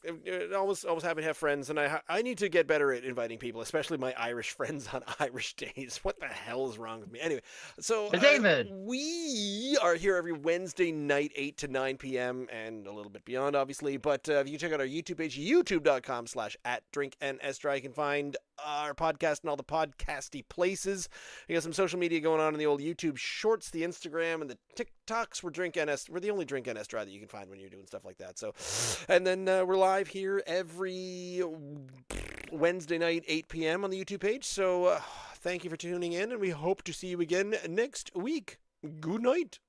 Always happy to have friends, and I need to get better at inviting people, especially my Irish friends on Irish days. What the hell is wrong with me? Anyway, so David, we are here every Wednesday night, 8 to 9 p.m. and a little bit beyond, obviously. But if you check out our YouTube page, youtube.com/@drinknsdry, you can find our podcast in all the podcasty places. We got some social media going on in the old YouTube Shorts, the Instagram, and the TikToks. We're the only Drink NS Dry that you can find when you're doing stuff like that. So, and then we're live here every Wednesday night, 8 p.m. on the YouTube page. So, thank you for tuning in, and we hope to see you again next week. Good night.